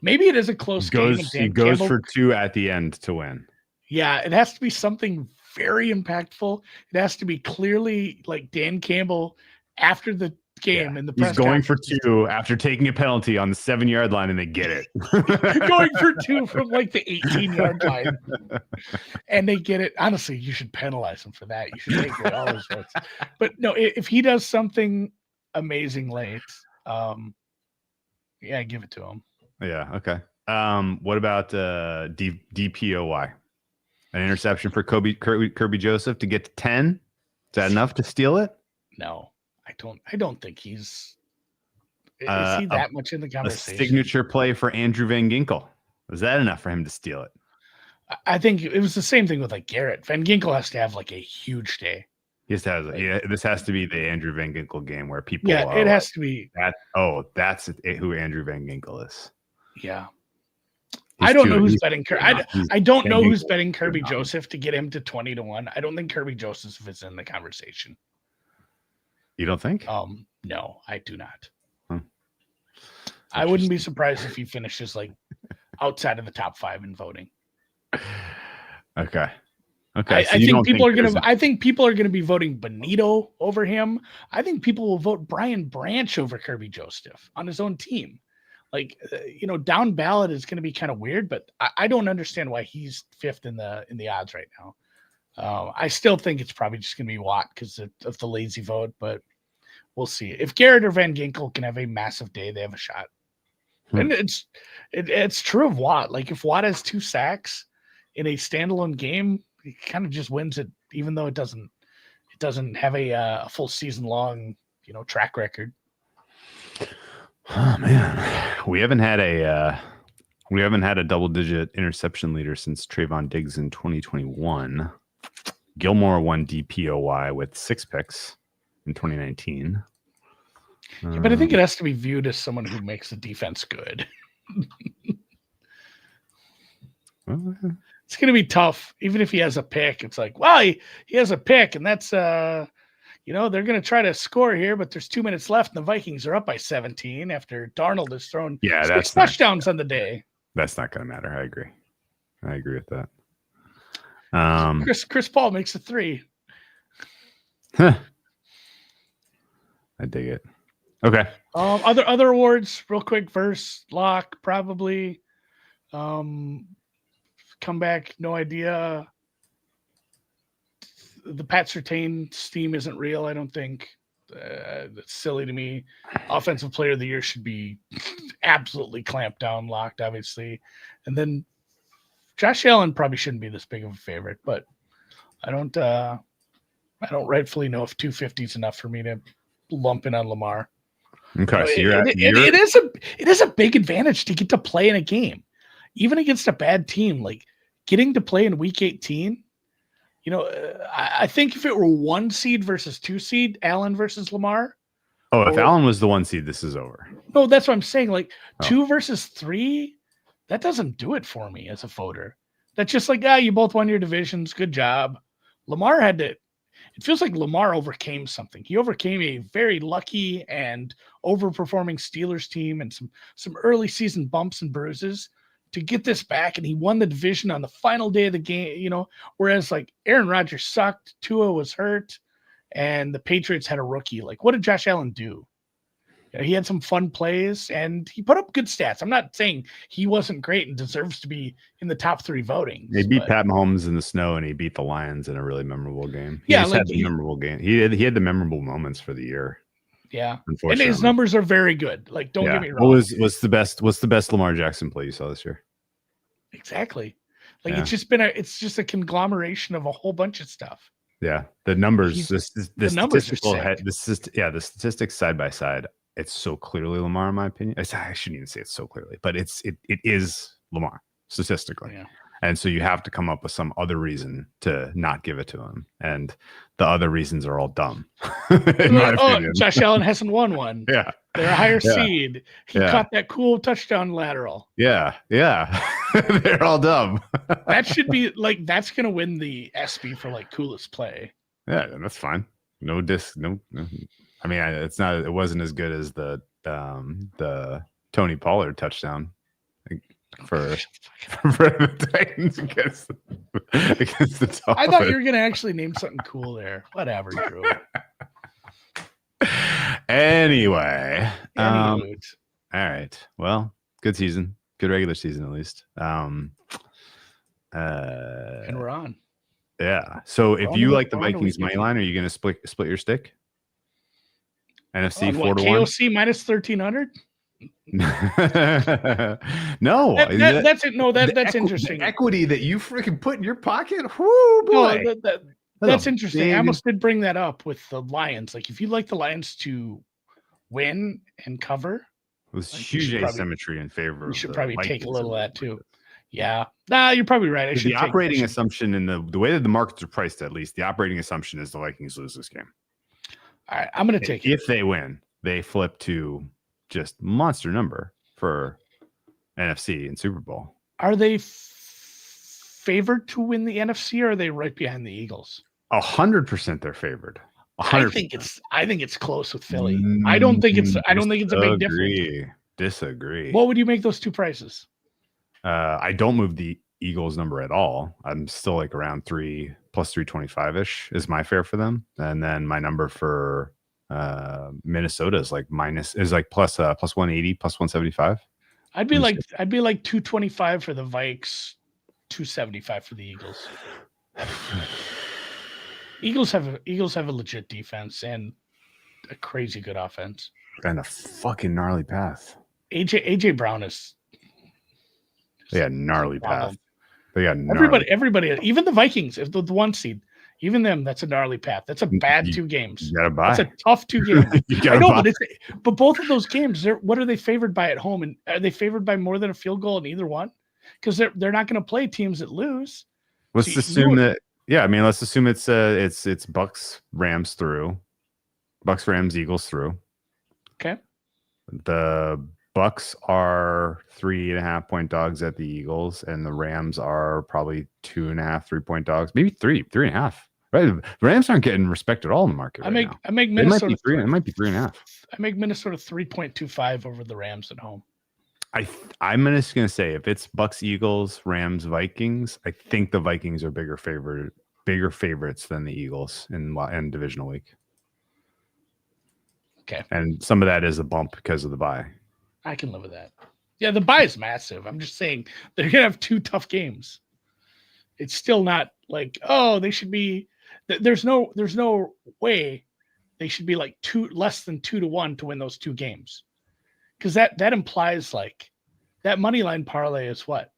Maybe it is a close game. He goes for 2 at the end to win. Yeah, it has to be something very impactful. It has to be clearly like Dan Campbell after the game in the press conference. He's going for 2 after taking a penalty on the 7-yard line, and they get it. Going for 2 from like the 18-yard line, and they get it. Honestly, you should penalize him for that. You should take away all his votes. But no, if he does something amazing late, give it to him. Yeah. Okay. What about DPOY? An interception for Kirby Joseph to get to 10? Is that enough to steal it? No, I don't think he's. Is he that much in the conversation? A signature play for Andrew Van Ginkel. Was that enough for him to steal it? I think it was the same thing with like Garrett. Van Ginkel has to have like a huge day. This has to be the Andrew Van Ginkel game where people. Yeah, it has to be. That's who Andrew Van Ginkel is. Yeah. I don't know who's betting. I don't know who's betting Kirby Joseph to get him to 20-1. I don't think Kirby Joseph is in the conversation. You don't think? No, I do not. I wouldn't be surprised if he finishes like outside of the top 5 in voting. Okay. I think people are gonna be voting Benito over him. I think people will vote Brian Branch over Kirby Joseph on his own team. Like, down ballot is going to be kind of weird, but I don't understand why he's 5th in the odds right now. I still think it's probably just going to be Watt because of the lazy vote, but we'll see. If Garrett or Van Ginkel can have a massive day, they have a shot. And it's true of Watt. Like, if Watt has 2 sacks in a standalone game, he kind of just wins it, even though it doesn't have a full season long, track record. Oh man, we haven't had a double-digit interception leader since Trayvon Diggs in 2021. Gilmore won DPOY with 6 picks in 2019. But I think it has to be viewed as someone who makes the defense good. It's going to be tough, even if he has a pick. It's like, well, he has a pick, and that's they're going to try to score here, but there's 2 minutes left, and the Vikings are up by 17 after Darnold has thrown 6 touchdowns on the day. That's not going to matter. I agree with that. Chris Paul makes a 3. I dig it. Okay. Other awards, real quick. First lock, probably. Comeback, no idea. The Pat Surtain steam isn't real, I don't think. That's silly to me. Offensive player of the year should be absolutely clamped down, locked, obviously. And then Josh Allen probably shouldn't be this big of a favorite, but I don't rightfully know if 250 is enough for me to lump in on Lamar. Okay. So it is a big advantage to get to play in a game, even against a bad team. Like getting to play in week 18. I think if it were 1 seed versus 2 seed, Allen versus Lamar. Oh, if Allen was the 1 seed, this is over. No, that's what I'm saying. Like 2 versus 3, that doesn't do it for me as a voter. That's just like, you both won your divisions. Good job. Lamar had to. It feels like Lamar overcame something. He overcame a very lucky and overperforming Steelers team and some early season bumps and bruises to get this back, and he won the division on the final day of the game, whereas like Aaron Rodgers sucked, Tua was hurt, and the Patriots had a rookie. Like, what did Josh Allen do? He had some fun plays, and he put up good stats. I'm not saying he wasn't great and deserves to be in the top 3 voting. He beat Pat Mahomes in the snow, and he beat the Lions in a really memorable game. He had the memorable game. He had the memorable moments for the year. Yeah, and his numbers are very good. Like, don't get me wrong. What's the best Lamar Jackson play you saw this year? Exactly. Like it's just a conglomeration of a whole bunch of stuff. Yeah, the numbers, the statistics side by side. It's so clearly Lamar, in my opinion. I shouldn't even say it so clearly, but it is Lamar statistically. Yeah. And so you have to come up with some other reason to not give it to him. And the other reasons are all dumb. In my opinion. Josh Allen hasn't won one. Yeah. They're a higher seed. He caught that cool touchdown lateral. Yeah. Yeah. They're all dumb. That should be like, that's going to win the ESPY for like coolest play. Yeah. That's fine. No. I mean, it wasn't as good as the Tony Pollard touchdown for the Titans against the Dolphins. I thought you were going to actually name something cool there. Whatever, Drew. Anyway. All right. Well, good season. Good regular season, at least. And we're on. Yeah. So if you like the Vikings money line, are you going to split your stick? NFC 4-1. KOC minus 1,300. No, that's it. No, that's interesting. The equity that you freaking put in your pocket. Whoo, boy. No, that's interesting. I almost did bring that up with the Lions. Like, if you'd like the Lions to win and cover, with huge asymmetry in favor. You should probably take a little of that too. Yeah. Nah, you're probably right. The operating assumption in the way that the markets are priced, at least the operating assumption is the Vikings lose this game. All right, I'm going to take it. If they win, they flip to just monster number for NFC and Super Bowl. Are they favored to win the NFC, or are they right behind the Eagles? 100% they're favored. 100%. I think it's close with Philly. I don't think it's a big difference. Disagree. What would you make those two prices? I don't move the Eagles number at all. I'm still like around plus 325-ish is my fare for them. And then my number for Minnesota is like plus 180, plus 175. I'd be like 225 for the Vikes, 275 for the Eagles. Eagles have a legit defense and a crazy good offense. And a fucking gnarly path. AJ Brown is gnarly path. They got everybody, even the Vikings, if the 1 seed, even them, that's a gnarly path. That's a bad 2 games. You gotta buy. That's a tough 2 games. I know, but both of those games, what are they favored by at home? And are they favored by more than a field goal in either one? Because they're not going to play teams that lose. Let's assume that. Yeah, I mean, let's assume it's Bucks, Rams through, Bucks, Rams, Eagles through. Okay. The Bucks are 3.5-point dogs at the Eagles, and the Rams are probably 2.5, 3-point dogs, maybe 3.5. Right, the Rams aren't getting respect at all in the market. I make Minnesota. It might be 3.5. I make Minnesota 3.25 over the Rams at home. I'm just gonna say if it's Bucks, Eagles, Rams, Vikings, I think the Vikings are bigger bigger favorites than the Eagles in divisional week. Okay. And some of that is a bump because of the bye. I can live with that. Yeah, the bye is massive. I'm just saying they're going to have 2 tough games. It's still not like, oh, they should be there's no way they should be like less than 2-1 to win those 2 games. Cuz that implies like that money line parlay is what?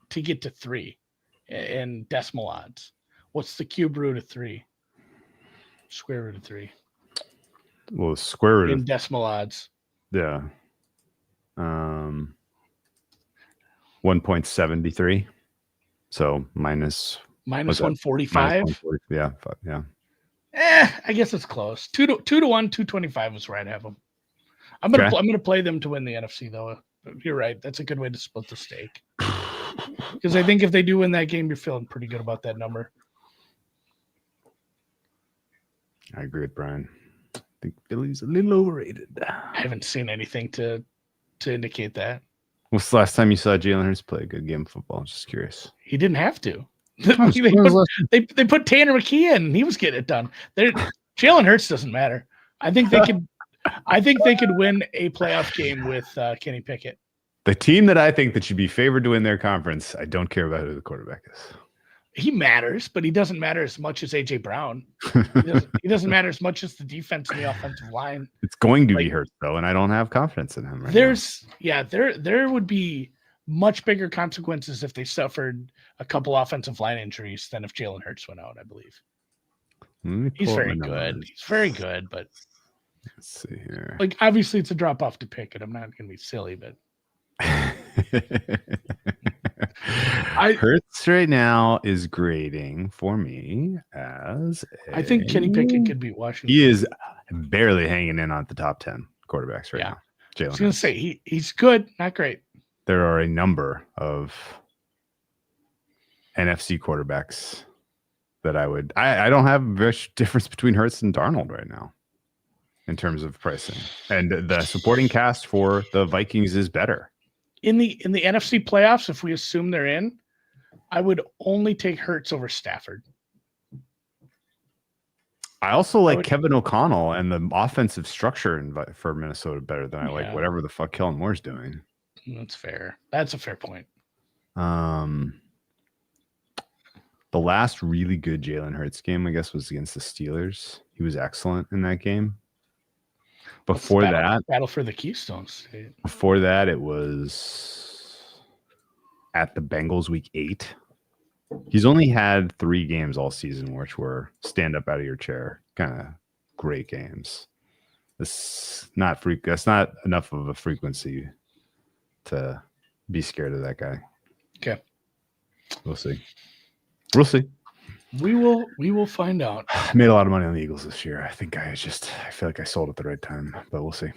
To get to 3 in decimal odds. What's the cube root of 3? Square root of 3. Well, square root in decimal odds. Yeah. 1.73. So minus 145. Yeah. I guess it's close. 2-1, 225 is where I'd have them. I'm gonna play them to win the NFC though. You're right. That's a good way to split the stake. Because I think if they do win that game, you're feeling pretty good about that number. I agree with Brian. I think Philly's a little overrated. I haven't seen anything to indicate that. What's the last time you saw Jalen Hurts play a good game of football? I'm just curious. He didn't have to. They put Tanner McKee in, and he was getting it done. Jalen Hurts doesn't matter. I think they could win a playoff game with Kenny Pickett. The team that I think that should be favored to win their conference, I don't care about who the quarterback is. He matters, but he doesn't matter as much as A.J. Brown. He doesn't matter as much as the defense and the offensive line. It's going to be Hurts, though, and I don't have confidence in him right now. There would be much bigger consequences if they suffered a couple offensive line injuries than if Jalen Hurts went out, I believe. He's very good. He's very good, but let's see here. Like, obviously, it's a drop off to Pickett. I'm not going to be silly, but Hurts right now is grading for me as I think Kenny Pickett could beat Washington. He is barely hanging in on the top 10 quarterbacks right now. I was going to say he's good, not great. There are a number of NFC quarterbacks that I don't have much difference between Hurts and Darnold right now in terms of pricing. And the supporting cast for the Vikings is better. In the NFC playoffs, if we assume they're in, I would only take Hurts over Stafford. I also like Kevin O'Connell and the offensive structure for Minnesota better than I like whatever the fuck Kellen Moore's doing. That's fair. That's a fair point. The last really good Jalen Hurts game, I guess, was against the Steelers. He was excellent in that game. Before that, battle for the Keystone State. Before that, it was at the Bengals week 8. He's only had 3 games all season, which were stand up out of your chair, kind of great games. That's not enough of a frequency to be scared of that guy. Okay, we'll see. We'll see. We will find out. I made a lot of money on the Eagles this year. I think I feel like I sold at the right time, but we'll see.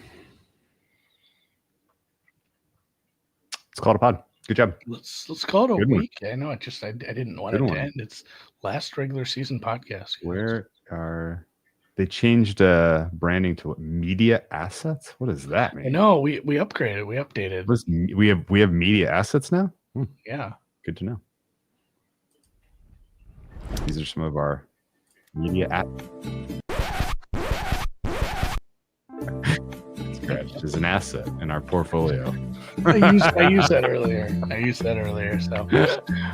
Let's call it a pod. Good job. Let's call it a week. I know. I didn't want it to end. It's last regular season podcast. Where are they changed branding to media assets? What does that mean? I know. We upgraded. We updated. We have media assets now? Yeah. Good to know. These are some of our media apps. Scratch is an asset in our portfolio. I used that earlier. So,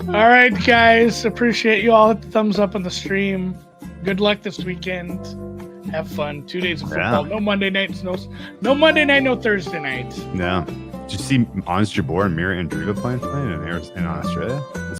all right, guys, appreciate you all. Hit the thumbs up on the stream. Good luck this weekend. Have fun. 2 days of football. No Monday nights. No Monday night. No Thursday night. No. Did you see Ons Jabeur and Mira Andriga playing tonight in Australia?